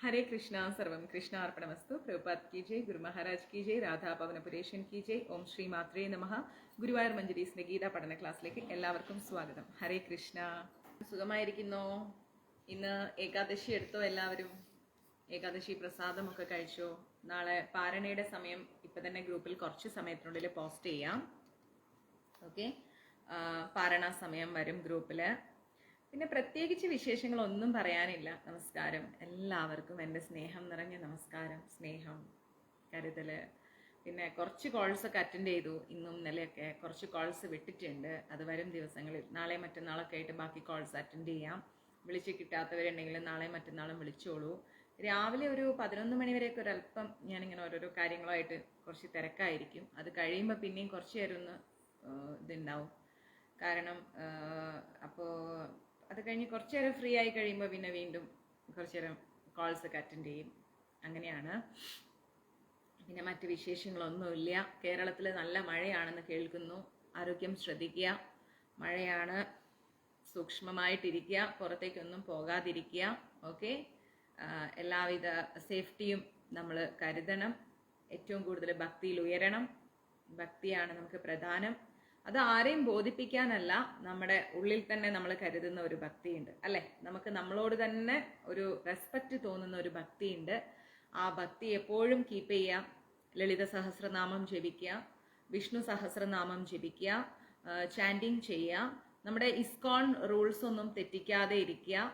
हरे कृष्णा सर्वम कृष्णार्पणमस्तु। प्रभुपाद की जय, गुरु महाराज की जय, രാധാ പവനപുരേശൻ की जय. ഓം ശ്രീ മാത്രേ നമഃ. ഗുരുവായൂർ മഞ്ജരീസിന്റെ ഗീതാ പഠന ക്ലാസ്സിലേക്ക് എല്ലാവർക്കും സ്വാഗതം. ഹരേ കൃഷ്ണ. സുഖമായിരിക്കുന്നോ? ഇന്ന് ഏകാദശി എടുത്തോ? എല്ലാവരും ഏകാദശി പ്രസാദമൊക്കെ കഴിച്ചോ? നാളെ പാരണയുടെ സമയം ഇപ്പൊ തന്നെ ഗ്രൂപ്പിൽ കുറച്ച് സമയത്തിനുള്ളിൽ പോസ്റ്റ് ചെയ്യാം. ഓക്കെ, പാരണ സമയം വരും ഗ്രൂപ്പില്. പിന്നെ പ്രത്യേകിച്ച് വിശേഷങ്ങളൊന്നും പറയാനില്ല. നമസ്കാരം എല്ലാവർക്കും, എൻ്റെ സ്നേഹം നിറഞ്ഞ നമസ്കാരം, സ്നേഹം, കരുതല്. പിന്നെ കുറച്ച് കോൾസ് ഒക്കെ അറ്റൻഡ് ചെയ്തു. ഇന്നും ഇന്നലെയൊക്കെ കുറച്ച് കോൾസ് വിട്ടിട്ടുണ്ട്. അത് വരും ദിവസങ്ങളിൽ നാളെ മറ്റന്നാളൊക്കെ ആയിട്ട് ബാക്കി കോൾസ് അറ്റൻഡ് ചെയ്യാം. വിളിച്ച് കിട്ടാത്തവരുണ്ടെങ്കിൽ നാളെ മറ്റന്നാളും വിളിച്ചോളൂ. രാവിലെ ഒരു 11 മണി വരെയൊക്കെ ഒരല്പം ഞാനിങ്ങനെ ഓരോരോ കാര്യങ്ങളുമായിട്ട് കുറച്ച് തിരക്കായിരിക്കും. അത് കഴിയുമ്പോൾ പിന്നെയും കുറച്ച് നേരം ഒന്ന് ഇതുണ്ടാവും. കാരണം അപ്പോൾ അത് കഴിഞ്ഞ് കുറച്ച് നേരം ഫ്രീ ആയി കഴിയുമ്പോൾ പിന്നെ വീണ്ടും കുറച്ച് നേരം കോൾസ് ഒക്കെ അറ്റൻഡ് ചെയ്യും. അങ്ങനെയാണ്. പിന്നെ മറ്റ് വിശേഷങ്ങളൊന്നുമില്ല. കേരളത്തിൽ നല്ല മഴയാണെന്ന് കേൾക്കുന്നു. ആരോഗ്യം ശ്രദ്ധിക്കുക. മഴയാണ്, സൂക്ഷ്മമായിട്ടിരിക്കുക, പുറത്തേക്കൊന്നും പോകാതിരിക്കുക. ഓക്കെ, എല്ലാവിധ സേഫ്റ്റിയും നമ്മൾ കരുതണം. ഏറ്റവും കൂടുതൽ ഭക്തിയിൽ ഉയരണം. ഭക്തിയാണ് നമുക്ക് പ്രധാനം. അത് ആരെയും ബോധിപ്പിക്കാനല്ല, നമ്മുടെ ഉള്ളിൽ തന്നെ നമ്മൾ കരുതുന്ന ഒരു ഭക്തിയുണ്ട് അല്ലെ. നമുക്ക് നമ്മളോട് തന്നെ ഒരു റെസ്പെക്റ്റ് തോന്നുന്ന ഒരു ഭക്തിയുണ്ട്. ആ ഭക്തി എപ്പോഴും കീപ്പ് ചെയ്യുക. ലളിത സഹസ്രനാമം ജപിക്കുക, വിഷ്ണു സഹസ്രനാമം ജപിക്കുക, ചാൻഡിങ് ചെയ്യുക. നമ്മുടെ ഇസ്കോൺ റൂൾസ് ഒന്നും തെറ്റിക്കാതെ ഇരിക്കുക.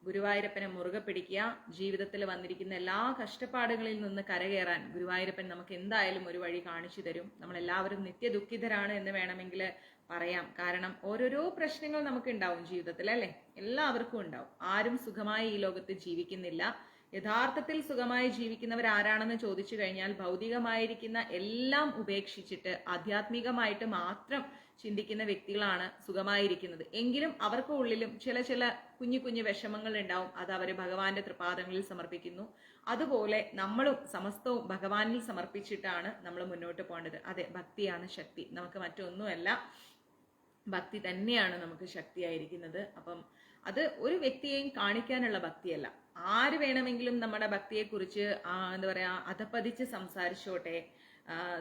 ഗുരുവായൂരപ്പനെ മുറുകെ പിടിക്കുക. ജീവിതത്തിൽ വന്നിരിക്കുന്ന എല്ലാ കഷ്ടപ്പാടുകളിൽ നിന്ന് കരകയറാൻ ഗുരുവായൂരപ്പൻ നമുക്ക് എന്തായാലും ഒരു വഴി കാണിച്ചു തരും. നമ്മളെല്ലാവരും നിത്യദുഃഖിതരാണ് എന്ന് വേണമെങ്കിൽ പറയാം. കാരണം ഓരോരോ പ്രശ്നങ്ങൾ നമുക്ക് ഉണ്ടാവും ജീവിതത്തിൽ അല്ലെ. എല്ലാവർക്കും ഉണ്ടാവും. ആരും സുഖമായി ഈ ലോകത്ത് ജീവിക്കുന്നില്ല. യഥാർത്ഥത്തിൽ സുഖമായി ജീവിക്കുന്നവർ ആരാണെന്ന് ചോദിച്ചു കഴിഞ്ഞാൽ ഭൗതികമായിരിക്കുന്ന എല്ലാം ഉപേക്ഷിച്ചിട്ട് ആധ്യാത്മികമായിട്ട് മാത്രം ചിന്തിക്കുന്ന വ്യക്തികളാണ് സുഖമായിരിക്കുന്നത്. എങ്കിലും അവർക്ക് ഉള്ളിലും ചില കുഞ്ഞു കുഞ്ഞു വിഷമങ്ങൾ ഉണ്ടാവും. അത് അവർ ഭഗവാന്റെ തൃപാദങ്ങളിൽ സമർപ്പിക്കുന്നു. അതുപോലെ നമ്മളും സമസ്തവും ഭഗവാനിൽ സമർപ്പിച്ചിട്ടാണ് നമ്മൾ മുന്നോട്ട് പോകേണ്ടത്. അതെ, ഭക്തിയാണ് ശക്തി. നമുക്ക് മറ്റൊന്നുമല്ല, ഭക്തി തന്നെയാണ് നമുക്ക് ശക്തിയായിരിക്കുന്നത്. അപ്പം അത് ഒരു വ്യക്തിയെയും കാണിക്കാനുള്ള ഭക്തിയല്ല. ആര് വേണമെങ്കിലും നമ്മുടെ ഭക്തിയെക്കുറിച്ച് എന്താ പറയാ അധപ്പതിച്ച് സംസാരിച്ചോട്ടെ.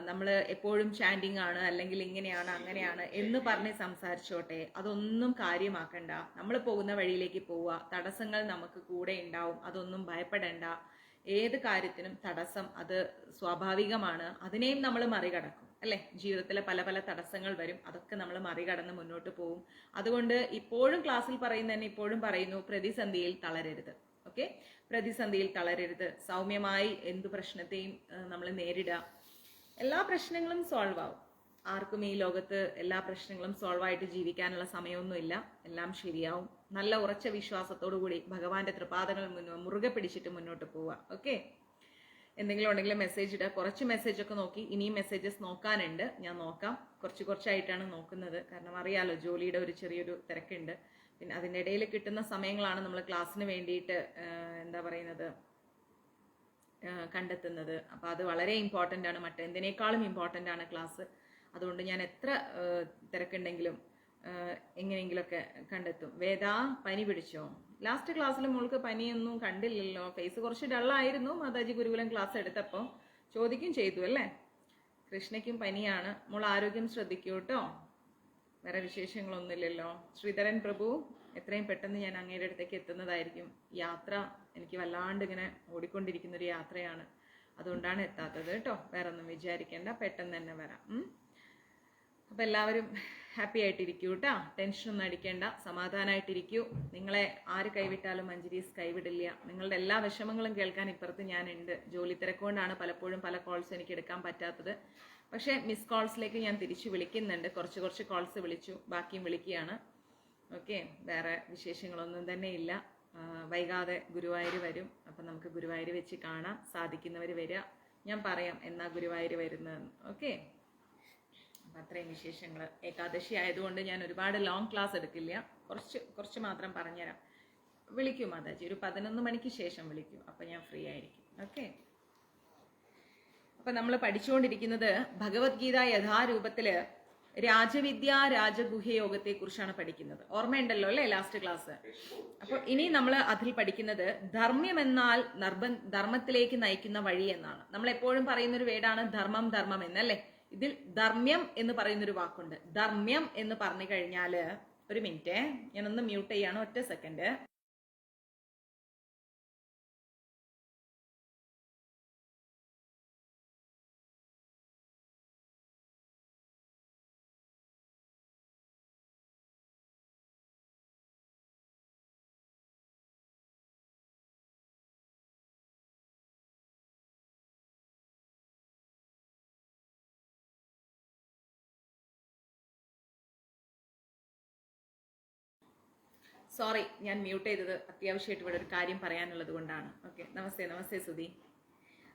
നമ്മൾ എപ്പോഴും ചാൻഡിങ് ആണ്, അല്ലെങ്കിൽ ഇങ്ങനെയാണ് അങ്ങനെയാണ് എന്ന് പറഞ്ഞ് സംസാരിച്ചോട്ടെ. അതൊന്നും കാര്യമാക്കണ്ട. നമ്മൾ പോകുന്ന വഴിയിലേക്ക് പോവുക. തടസ്സങ്ങൾ നമുക്ക് കൂടെ ഉണ്ടാവും. അതൊന്നും ഭയപ്പെടേണ്ട. ഏത് കാര്യത്തിനും തടസ്സം അത് സ്വാഭാവികമാണ്. അതിനെയും നമ്മൾ മറികടക്കും അല്ലെ. ജീവിതത്തിലെ പല പല തടസ്സങ്ങൾ വരും. അതൊക്കെ നമ്മൾ മറികടന്ന് മുന്നോട്ട് പോകും. അതുകൊണ്ട് ഇപ്പോഴും ക്ലാസ്സിൽ പറയുന്നതന്നെ ഇപ്പോഴും പറയുന്നു, പ്രതിസന്ധിയിൽ തളരരുത്. ഓക്കെ, പ്രതിസന്ധിയിൽ തളരരുത്. സൗമ്യമായി എന്തു പ്രശ്നത്തെയും നമ്മൾ നേരിടുക. എല്ലാ പ്രശ്നങ്ങളും സോൾവ് ആവും. ആർക്കും ഈ ലോകത്ത് എല്ലാ പ്രശ്നങ്ങളും സോൾവ് ആയിട്ട് ജീവിക്കാനുള്ള സമയമൊന്നുമില്ല. എല്ലാം ശരിയാവും. നല്ല ഉറച്ച വിശ്വാസത്തോടു കൂടി ഭഗവാന്റെ തൃപാദങ്ങൾ മുറുകെ പിടിച്ചിട്ട് മുന്നോട്ട് പോവുക. ഓക്കെ, എന്തെങ്കിലും ഉണ്ടെങ്കിൽ മെസ്സേജ് ഇടുക. കുറച്ച് മെസ്സേജ് ഒക്കെ നോക്കി, ഇനിയും മെസ്സേജസ് നോക്കാനുണ്ട്. ഞാൻ നോക്കാം. കുറച്ചായിട്ടാണ് നോക്കുന്നത്. കാരണം അറിയാലോ, ജോലിയുടെ ഒരു ചെറിയൊരു തിരക്കുണ്ട്. പിന്നെ അതിൻ്റെ ഇടയിൽ കിട്ടുന്ന സമയങ്ങളാണ് നമ്മൾ ക്ലാസ്സിന് വേണ്ടിയിട്ട് എന്താ പറയുന്നത് കണ്ടെത്തുന്നത്. അപ്പോൾ അത് വളരെ ഇമ്പോർട്ടൻ്റ് ആണ്. മറ്റെന്തിനേക്കാളും ഇമ്പോർട്ടൻ്റ് ആണ് ക്ലാസ്. അതുകൊണ്ട് ഞാൻ എത്ര തിരക്കുണ്ടെങ്കിലും എങ്ങനെയെങ്കിലുമൊക്കെ കണ്ടെത്തും. വേദാ, പനി പിടിച്ചോ? ലാസ്റ്റ് ക്ലാസ്സിൽ മോൾക്ക് പനിയൊന്നും കണ്ടില്ലല്ലോ. ഫേസ് കുറച്ച് ഡള്ളായിരുന്നു. മാതാജി ഗുരുകുലം ക്ലാസ് എടുത്തപ്പോൾ ചോദിക്കും ചെയ്തു അല്ലേ. കൃഷ്ണയ്ക്കും പനിയാണ്. മോൾ ആരോഗ്യം ശ്രദ്ധിക്കൂ കേട്ടോ. വേറെ വിശേഷങ്ങളൊന്നുമില്ലല്ലോ. ശ്രീധരൻ പ്രഭു, എത്രയും പെട്ടെന്ന് ഞാൻ അങ്ങയുടെ അടുത്തേക്ക് എത്തുന്നതായിരിക്കും. യാത്ര എനിക്ക് വല്ലാണ്ട് ഇങ്ങനെ ഓടിക്കൊണ്ടിരിക്കുന്ന ഒരു യാത്രയാണ്. അതുകൊണ്ടാണ് എത്താത്തത് കേട്ടോ. വേറെ ഒന്നും വിചാരിക്കേണ്ട. പെട്ടെന്ന് തന്നെ വരാം. അപ്പം എല്ലാവരും ഹാപ്പി ആയിട്ടിരിക്കൂ കേട്ടോ. ടെൻഷനൊന്നും അടിക്കേണ്ട. സമാധാനമായിട്ടിരിക്കൂ. നിങ്ങളെ ആര് കൈവിട്ടാലും മഞ്ജരീസ് കൈവിടില്ല. നിങ്ങളുടെ എല്ലാ വിഷമങ്ങളും കേൾക്കാൻ ഇപ്പുറത്ത് ഞാനുണ്ട്. ജോലി തിരക്കുകൊണ്ടാണ് പലപ്പോഴും പല കോൾസ് എനിക്ക് എടുക്കാൻ പറ്റാത്തത്. പക്ഷേ മിസ് കോൾസിലേക്ക് ഞാൻ തിരിച്ചു വിളിക്കുന്നുണ്ട്. കുറച്ച് കോൾസ് വിളിച്ചു, ബാക്കിയും വിളിക്കുകയാണ്. ഓക്കെ, വേറെ വിശേഷങ്ങളൊന്നും തന്നെ ഇല്ല. വൈകാതെ ഗുരുവായൂർ വരും. അപ്പം നമുക്ക് ഗുരുവായൂർ വെച്ച് കാണാം. സാധിക്കുന്നവർ വരിക. ഞാൻ പറയാം എന്നാ ഗുരുവായൂർ വരുന്നതെന്ന്. ഓക്കെ, അപ്പം അത്രയും വിശേഷങ്ങൾ. ഏകാദശി ആയതുകൊണ്ട് ഞാൻ ഒരുപാട് ലോങ് ക്ലാസ് എടുക്കില്ല. കുറച്ച് മാത്രം പറഞ്ഞുതരാം. വിളിക്കൂ മാതാജി, ഒരു 11 മണിക്ക് ശേഷം വിളിക്കൂ. അപ്പം ഞാൻ ഫ്രീ ആയിരിക്കും. ഓക്കെ, അപ്പം നമ്മൾ പഠിച്ചുകൊണ്ടിരിക്കുന്നത് ഭഗവത്ഗീത യഥാരൂപത്തിൽ രാജവിദ്യ രാജഗുഹ്യ യോഗത്തെ കുറിച്ചാണ് പഠിക്കുന്നത്. ഓർമ്മയുണ്ടല്ലോ അല്ലെ ലാസ്റ്റ് ക്ലാസ്? അപ്പൊ ഇനി നമ്മൾ അതിൽ പഠിക്കുന്നത് ധർമ്മ്യം എന്നാൽ ധർമ്മത്തിലേക്ക് നയിക്കുന്ന വഴി എന്നാണ്. നമ്മൾ എപ്പോഴും പറയുന്ന ഒരു വേടാണ് ധർമ്മം ധർമ്മം എന്നല്ലേ. ഇതിൽ ധർമ്മ്യം എന്ന് പറയുന്നൊരു വാക്കുണ്ട്. ധർമ്മ്യം എന്ന് പറഞ്ഞു കഴിഞ്ഞാല്, ഒരു മിനിറ്റ് ഞാനൊന്ന് മ്യൂട്ട് ചെയ്യാണ്, ഒറ്റ സെക്കൻഡ്. സോറി, ഞാൻ മ്യൂട്ട് ചെയ്തത് അത്യാവശ്യമായിട്ട് ഇവിടെ ഒരു കാര്യം പറയാനുള്ളത് കൊണ്ടാണ്. ഓക്കെ, നമസ്തേ സുധി.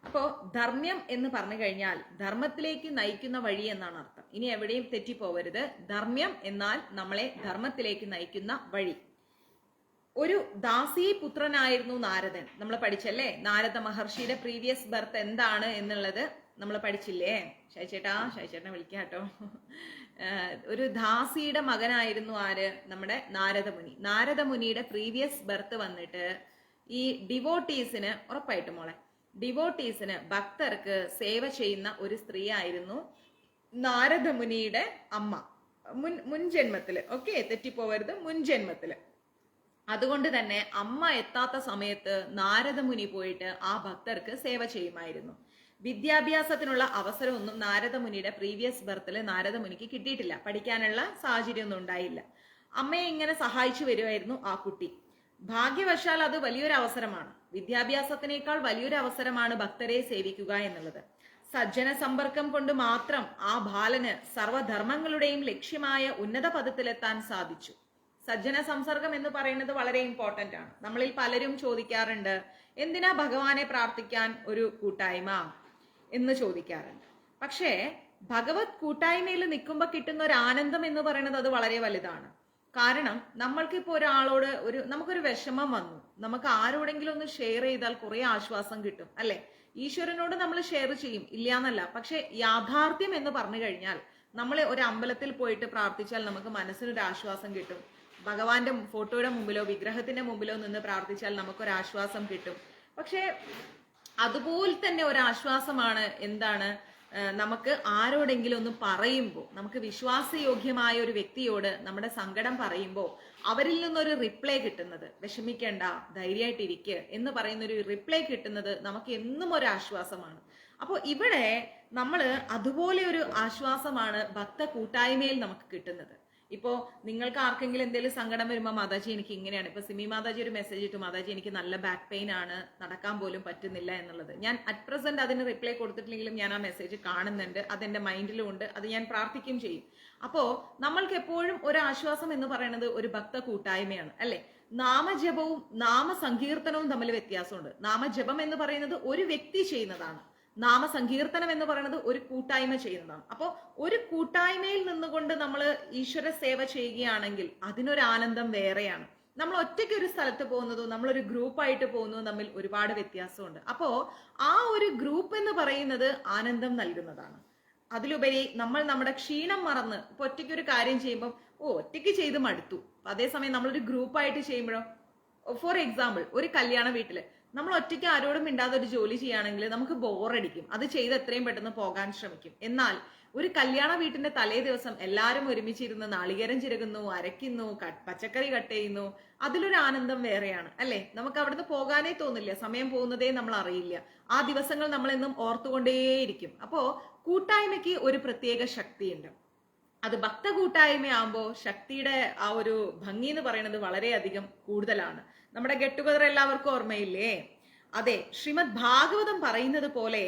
അപ്പോൾ ധർമ്മ്യം എന്ന് പറഞ്ഞു കഴിഞ്ഞാൽ ധർമ്മത്തിലേക്ക് നയിക്കുന്ന വഴി എന്നാണ് അർത്ഥം. ഇനി എവിടെയും തെറ്റിപ്പോവരുത്. ധർമ്മ്യം എന്നാൽ നമ്മളെ ധർമ്മത്തിലേക്ക് നയിക്കുന്ന വഴി. ഒരു ദാസി പുത്രനായിരുന്നു നാരദൻ. നമ്മൾ പഠിച്ചല്ലേ നാരദ മഹർഷിയുടെ പ്രീവിയസ് ബർത്ത് എന്താണ് എന്നുള്ളത് നമ്മൾ പഠിച്ചില്ലേ? ഷൈചേട്ടനെ വിളിക്കാം കേട്ടോ. ഒരു ദാസിയുടെ മകനായിരുന്നു ആര്? നമ്മുടെ നാരദമുനി. നാരദമുനിയുടെ പ്രീവിയസ് ബർത്ത് വന്നിട്ട് ഈ ഡിവോട്ടീസിന്, ഉറപ്പായിട്ടും മോളെ, ഡിവോട്ടീസിന് ഭക്തർക്ക് സേവ ചെയ്യുന്ന ഒരു സ്ത്രീ ആയിരുന്നു നാരദമുനിയുടെ അമ്മ. മുൻജന്മത്തില്. ഓക്കെ, തെറ്റിപ്പോവരുത്, മുൻജന്മത്തില്. അതുകൊണ്ട് തന്നെ അമ്മ എത്താത്ത സമയത്ത് നാരദമുനി പോയിട്ട് ആ ഭക്തർക്ക് സേവ ചെയ്യുമായിരുന്നു. വിദ്യാഭ്യാസത്തിനുള്ള അവസരമൊന്നും നാരദമുനിയുടെ പ്രീവിയസ് ബർത്തിൽ നാരദമുനിക്ക് കിട്ടിയിട്ടില്ല. പഠിക്കാനുള്ള സാഹചര്യമൊന്നും ഉണ്ടായില്ല. അമ്മയെ ഇങ്ങനെ സഹായിച്ചു വരുമായിരുന്നു ആ കുട്ടി. ഭാഗ്യവശാൽ അത് വലിയൊരു അവസരമാണ്. വിദ്യാഭ്യാസത്തിനേക്കാൾ വലിയൊരു അവസരമാണ് ഭക്തരെ സേവിക്കുക എന്നുള്ളത്. സജ്ജന സമ്പർക്കം കൊണ്ട് മാത്രം ആ ബാലന് സർവധർമ്മങ്ങളുടെയും ലക്ഷ്യമായ ഉന്നത പദത്തിലെത്താൻ സാധിച്ചു. സജ്ജന സംസർഗം എന്ന് പറയുന്നത് വളരെ ഇമ്പോർട്ടന്റ് ആണ്. നമ്മളിൽ പലരും ചോദിക്കാറുണ്ട്, എന്തിനാ ഭഗവാനെ പ്രാർത്ഥിക്കാൻ ഒരു കൂട്ടായ്മ എന്ന് ചോദിക്കാറുണ്ട്. പക്ഷേ ഭഗവത് കൂട്ടായ്മയിൽ നിൽക്കുമ്പോൾ കിട്ടുന്ന ഒരു ആനന്ദം എന്ന് പറയുന്നത് അത് വളരെ വലുതാണ്. കാരണം നമ്മൾക്കിപ്പോ ഒരാളോട് നമുക്കൊരു വിഷമം വന്നു, നമുക്ക് ആരോടെങ്കിലും ഒന്ന് ഷെയർ ചെയ്താൽ കുറെ ആശ്വാസം കിട്ടും അല്ലെ? ഈശ്വരനോട് നമ്മൾ ഷെയർ ചെയ്യും, ഇല്ലാന്നല്ല. പക്ഷെ യാഥാർത്ഥ്യം എന്ന് പറഞ്ഞു കഴിഞ്ഞാൽ നമ്മൾ ഒരു അമ്പലത്തിൽ പോയിട്ട് പ്രാർത്ഥിച്ചാൽ നമുക്ക് മനസ്സിനൊരു ആശ്വാസം കിട്ടും. ഭഗവാന്റെ ഫോട്ടോയുടെ മുമ്പിലോ വിഗ്രഹത്തിന്റെ മുമ്പിലോ നിന്ന് പ്രാർത്ഥിച്ചാൽ നമുക്കൊരാശ്വാസം കിട്ടും. പക്ഷെ അതുപോലെ തന്നെ ഒരാശ്വാസമാണ് എന്താണ്, നമുക്ക് ആരോടെങ്കിലും ഒന്ന് പറയുമ്പോൾ, നമുക്ക് വിശ്വാസയോഗ്യമായ ഒരു വ്യക്തിയോട് നമ്മുടെ സങ്കടം പറയുമ്പോൾ അവരിൽ നിന്നൊരു റിപ്ലൈ കിട്ടുന്നത്, വിഷമിക്കേണ്ട, ധൈര്യമായിട്ടിരിക്കുക എന്ന് പറയുന്ന ഒരു റിപ്ലൈ കിട്ടുന്നത് നമുക്ക് എന്നും ഒരു ആശ്വാസമാണ്. അപ്പോൾ ഇവിടെ നമ്മൾ അതുപോലെ ഒരു ആശ്വാസമാണ് ഭക്ത കൂട്ടായ്മയിൽ നമുക്ക് കിട്ടുന്നത്. ഇപ്പോ നിങ്ങൾക്ക് ആർക്കെങ്കിലും എന്തെങ്കിലും സങ്കടം വരുമ്പോൾ മാതാജി എനിക്ക് ഇങ്ങനെയാണ്, ഇപ്പൊ സിമി മാതാജി ഒരു മെസ്സേജ് ഇട്ടു, മാതാജി എനിക്ക് നല്ല ബാക്ക് പെയിൻ ആണ്, നടക്കാൻ പോലും പറ്റുന്നില്ല എന്നുള്ളത്. ഞാൻ അറ്റ് പ്രസന്റ് അതിന് റിപ്ലൈ കൊടുത്തിട്ടില്ലെങ്കിലും ഞാൻ ആ മെസ്സേജ് കാണുന്നുണ്ട്, അതെന്റെ മൈൻഡിലും ഉണ്ട്, അത് ഞാൻ പ്രാർത്ഥിക്കുകയും ചെയ്യും. അപ്പോ നമ്മൾക്ക് എപ്പോഴും ഒരു ആശ്വാസം എന്ന് പറയുന്നത് ഒരു ഭക്ത കൂട്ടായ്മയാണ് അല്ലെ? നാമജപവും നാമസങ്കീർത്തനവും തമ്മിൽ വ്യത്യാസമുണ്ട്. നാമജപം എന്ന് പറയുന്നത് ഒരു വ്യക്തി ചെയ്യുന്നതാണ്, നാമസങ്കീർത്തനം എന്ന് പറയുന്നത് ഒരു കൂട്ടായ്മ ചെയ്യുന്നതാണ്. അപ്പോൾ ഒരു കൂട്ടായ്മയിൽ നിന്നുകൊണ്ട് നമ്മൾ ഈശ്വര സേവ ചെയ്യുകയാണെങ്കിൽ അതിനൊരു ആനന്ദം വേറെയാണ്. നമ്മൾ ഒറ്റയ്ക്ക് ഒരു സ്ഥലത്ത് പോകുന്നതും നമ്മളൊരു ഗ്രൂപ്പായിട്ട് പോകുന്നതും തമ്മിൽ ഒരുപാട് വ്യത്യാസമുണ്ട്. അപ്പോ ആ ഒരു ഗ്രൂപ്പ് എന്ന് പറയുന്നത് ആനന്ദം നൽകുന്നതാണ്. അതിലുപരി നമ്മൾ നമ്മുടെ ക്ഷീണം മറന്ന് ഇപ്പൊ ഒറ്റയ്ക്ക് ഒരു കാര്യം ചെയ്യുമ്പോൾ ഒറ്റയ്ക്ക് ചെയ്ത് മടുത്തു, അതേസമയം നമ്മളൊരു ഗ്രൂപ്പായിട്ട് ചെയ്യുമ്പോഴോ, ഫോർ എക്സാമ്പിൾ ഒരു കല്യാണ വീട്ടില് നമ്മൾ ഒറ്റയ്ക്ക് ആരോടും മിണ്ടാതെ ഒരു ജോലി ചെയ്യുകയാണെങ്കിൽ നമുക്ക് ബോറടിക്കും, അത് ചെയ്ത് എത്രയും പെട്ടെന്ന് പോകാൻ ശ്രമിക്കും. എന്നാൽ ഒരു കല്യാണ വീട്ടിന്റെ തലേ ദിവസം എല്ലാവരും ഒരുമിച്ചിരുന്ന് നാളികേരം ചിരകുന്നു, അരയ്ക്കുന്നു, പച്ചക്കറി കട്ട് ചെയ്യുന്നു, അതിലൊരു ആനന്ദം വേറെയാണ് അല്ലെ? നമുക്ക് അവിടുന്ന് പോകാനേ തോന്നില്ല, സമയം പോകുന്നതേ നമ്മൾ അറിയില്ല. ആ ദിവസങ്ങൾ നമ്മൾ എന്നും ഓർത്തുകൊണ്ടേയിരിക്കും. അപ്പോ കൂട്ടായ്മയ്ക്ക് ഒരു പ്രത്യേക ശക്തിയുണ്ട്. അത് ഭക്ത കൂട്ടായ്മയാകുമ്പോൾ ശക്തിയുടെ ആ ഒരു ഭംഗി എന്ന് പറയുന്നത് വളരെയധികം കൂടുതലാണ്. നമ്മുടെ ഗെറ്റ് ടുഗദർ എല്ലാവർക്കും ഓർമ്മയില്ലേ? അതെ, ശ്രീമദ് ഭാഗവതം പറയുന്നത് പോലെ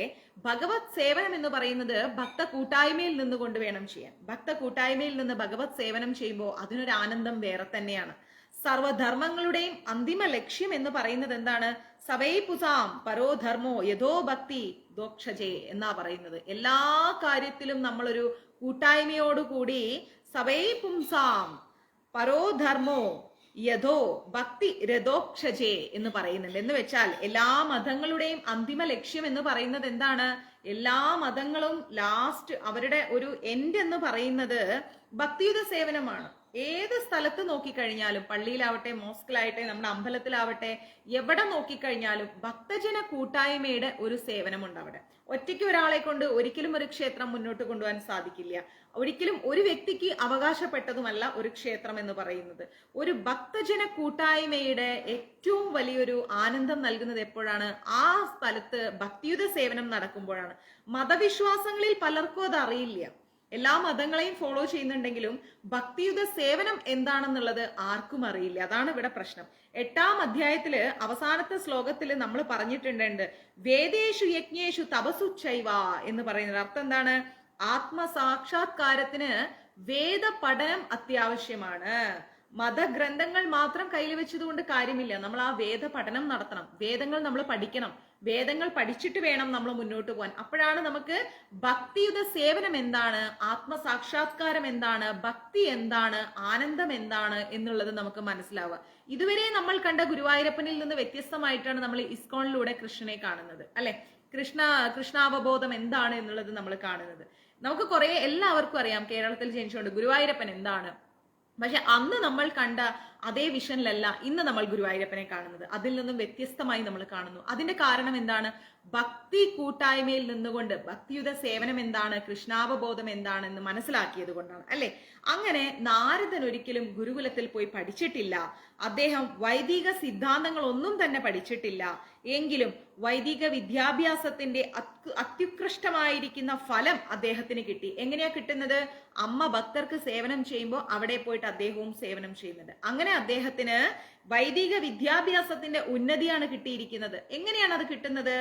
ഭഗവത് സേവനം എന്ന് പറയുന്നത് ഭക്ത കൂട്ടായ്മയിൽ നിന്നുകൊണ്ട് വേണം ചെയ്യാൻ. ഭക്ത കൂട്ടായ്മയിൽ നിന്ന് ഭഗവത് സേവനം ചെയ്യുമ്പോൾ അതിനൊരു ആനന്ദം വേറെ തന്നെയാണ്. സർവധർമ്മങ്ങളുടെയും അന്തിമ ലക്ഷ്യം എന്ന് പറയുന്നത് എന്താണ്? സവൈ പുസാം പരോധർമ്മോ യഥോ ഭക്തി ദോക്ഷജേ എന്നാ പറയുന്നത്. എല്ലാ കാര്യത്തിലും നമ്മളൊരു കൂട്ടായ്മയോടുകൂടി സവൈ പുംസാം പരോധർമ്മോ യഥോ ഭക്തി രഥോക്ഷജേ എന്ന് പറയുന്നുണ്ട്. എന്ന് വെച്ചാൽ എല്ലാ മതങ്ങളുടെയും അന്തിമ ലക്ഷ്യം എന്ന് പറയുന്നത് എന്താണ്? എല്ലാ മതങ്ങളും ലാസ്റ്റ് അവരുടെ ഒരു എൻഡ് എന്ന് പറയുന്നത് ഭക്തിയുത സേവനമാണ്. ഏത് സ്ഥലത്ത് നോക്കിക്കഴിഞ്ഞാലും, പള്ളിയിലാവട്ടെ, മോസ്കിലാവട്ടെ, നമ്മുടെ അമ്പലത്തിലാവട്ടെ, എവിടെ നോക്കിക്കഴിഞ്ഞാലും ഭക്തജന കൂട്ടായ്മയുടെ ഒരു സേവനമുണ്ട് അവിടെ. ഒറ്റയ്ക്ക് ഒരാളെ കൊണ്ട് ഒരിക്കലും ഒരു ക്ഷേത്രം മുന്നോട്ട് കൊണ്ടുപോകാൻ സാധിക്കില്ല. ഒരിക്കലും ഒരു വ്യക്തിക്ക് അവകാശപ്പെട്ടതുമല്ല ഒരു ക്ഷേത്രം എന്ന് പറയുന്നത്. ഒരു ഭക്തജന കൂട്ടായ്മയുടെ ഏറ്റവും വലിയൊരു ആനന്ദം നൽകുന്നത് എപ്പോഴാണ്? ആ സ്ഥലത്ത് ഭക്തിയുത സേവനം നടക്കുമ്പോഴാണ്. മതവിശ്വാസങ്ങളിൽ പലർക്കും അത് അറിയില്ല. എല്ലാ മതങ്ങളെയും ഫോളോ ചെയ്യുന്നുണ്ടെങ്കിലും ഭക്തിയുത സേവനം എന്താണെന്നുള്ളത് ആർക്കും അറിയില്ല. അതാണ് ഇവിടെ പ്രശ്നം. 8-ാം അധ്യായത്തില് അവസാനത്തെ ശ്ലോകത്തില് നമ്മൾ പറഞ്ഞിട്ടുണ്ട്, വേദേഷു യജ്ഞേഷു തപസുച്ചൈവ എന്ന് പറയുന്നത്. അർത്ഥം എന്താണ്? ആത്മസാക്ഷാത്കാരത്തിന് വേദ പഠനം അത്യാവശ്യമാണ്. മതഗ്രന്ഥങ്ങൾ മാത്രം കയ്യിൽ വെച്ചതുകൊണ്ട് കാര്യമില്ല. നമ്മൾ ആ വേദ പഠനം നടത്തണം. വേദങ്ങൾ നമ്മൾ പഠിക്കണം. വേദങ്ങൾ പഠിച്ചിട്ട് വേണം നമ്മൾ മുന്നോട്ട് പോകാൻ. അപ്പോഴാണ് നമുക്ക് ഭക്തിയുത സേവനം എന്താണ്, ആത്മസാക്ഷാത്കാരം എന്താണ്, ഭക്തി എന്താണ്, ആനന്ദം എന്താണ് എന്നുള്ളത് നമുക്ക് മനസ്സിലാവുക. ഇതുവരെ നമ്മൾ കണ്ട ഗുരുവായൂരപ്പനിൽ നിന്ന് വ്യത്യസ്തമായിട്ടാണ് നമ്മൾ ഇസ്കോണിലൂടെ കൃഷ്ണനെ കാണുന്നത്, അല്ലെ? കൃഷ്ണാവബോധം എന്താണ് എന്നുള്ളത് നമ്മൾ കാണുന്നത്. നമുക്ക് കുറെ എല്ലാവർക്കും അറിയാം, കേരളത്തിൽ ജനിച്ചുകൊണ്ട് ഗുരുവായൂരപ്പൻ എന്താണ്. പക്ഷെ അന്ന് നമ്മൾ കണ്ട അതേ വിഷനിലല്ല ഇന്ന് നമ്മൾ ഗുരുവായൂരപ്പനെ കാണുന്നത്. അതിൽ നിന്നും വ്യത്യസ്തമായി നമ്മൾ കാണുന്നു. അതിന്റെ കാരണം എന്താണ്? ഭക്തി കൂട്ടായ്മയിൽ നിന്നുകൊണ്ട് ഭക്തിയുത സേവനം എന്താണ്, കൃഷ്ണാവബോധം എന്താണെന്ന് മനസ്സിലാക്കിയത് കൊണ്ടാണ്, അല്ലെ? അങ്ങനെ നാരദൻ ഒരിക്കലും ഗുരുകുലത്തിൽ പോയി പഠിച്ചിട്ടില്ല. അദ്ദേഹം വൈദിക സിദ്ധാന്തങ്ങൾ ഒന്നും തന്നെ പഠിച്ചിട്ടില്ല. എങ്കിലും വൈദിക വിദ്യാഭ്യാസത്തിന്റെ അത്യുത്കൃഷ്ടമായിരിക്കുന്ന ഫലം അദ്ദേഹത്തിന് കിട്ടി. എങ്ങനെയാ കിട്ടുന്നത്? അമ്മ ഭക്തർക്ക് സേവനം ചെയ്യുമ്പോൾ അവിടെ പോയിട്ട് അദ്ദേഹവും സേവനം ചെയ്യുന്നുണ്ട്. അങ്ങനെ അദ്ദേഹത്തിന് വൈദിക വിദ്യാഭ്യാസത്തിന്റെ ഉന്നതിയാണ് കിട്ടിയിരിക്കുന്നത്. എങ്ങനെയാണ് അത് കിട്ടുന്നത്?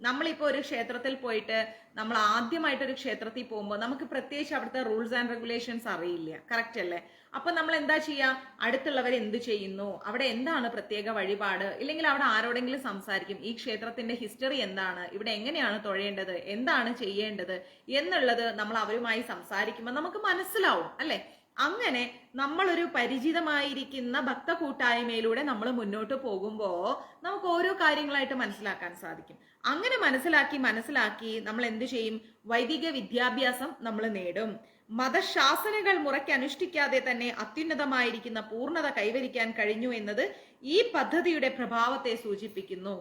നമ്മളിപ്പോ ഒരു ക്ഷേത്രത്തിൽ പോയിട്ട് നമ്മൾ ആദ്യമായിട്ട് ഒരു ക്ഷേത്രത്തിൽ പോകുമ്പോൾ നമുക്ക് പ്രത്യേകിച്ച് അവിടുത്തെ റൂൾസ് ആൻഡ് റെഗുലേഷൻസ് അറിയില്ല, കറക്റ്റ് അല്ലേ? അപ്പൊ നമ്മൾ എന്താ ചെയ്യാ? അടുത്തുള്ളവർ എന്ത് ചെയ്യുന്നു, അവിടെ എന്താണ് പ്രത്യേക വഴിപാട്, ഇല്ലെങ്കിൽ അവിടെ ആരോടെങ്കിലും സംസാരിക്കും. ഈ ക്ഷേത്രത്തിന്റെ ഹിസ്റ്ററി എന്താണ്, ഇവിടെ എങ്ങനെയാണ് തൊഴേണ്ടത്, എന്താണ് ചെയ്യേണ്ടത് എന്നുള്ളത് നമ്മൾ അവരുമായി സംസാരിക്കുമ്പോൾ നമുക്ക് മനസ്സിലാവും, അല്ലെ? അങ്ങനെ നമ്മളൊരു പരിചിതമായിരിക്കുന്ന ഭക്ത കൂട്ടായ്മയിലൂടെ നമ്മൾ മുന്നോട്ട് പോകുമ്പോ നമുക്ക് ഓരോ കാര്യങ്ങളായിട്ട് മനസ്സിലാക്കാൻ സാധിക്കും. അങ്ങനെ മനസ്സിലാക്കി നമ്മൾ എന്ത് ചെയ്യും? വൈദിക വിദ്യാഭ്യാസം നമ്മൾ നേടും. മതശാസനകൾ മുറയ്ക്ക് അനുഷ്ഠിക്കാതെ തന്നെ അത്യുന്നതമായിരിക്കുന്ന പൂർണ്ണത കൈവരിക്കാൻ കഴിഞ്ഞു എന്നത് ഈ പദ്ധതിയുടെ പ്രഭാവത്തെ സൂചിപ്പിക്കുന്നു.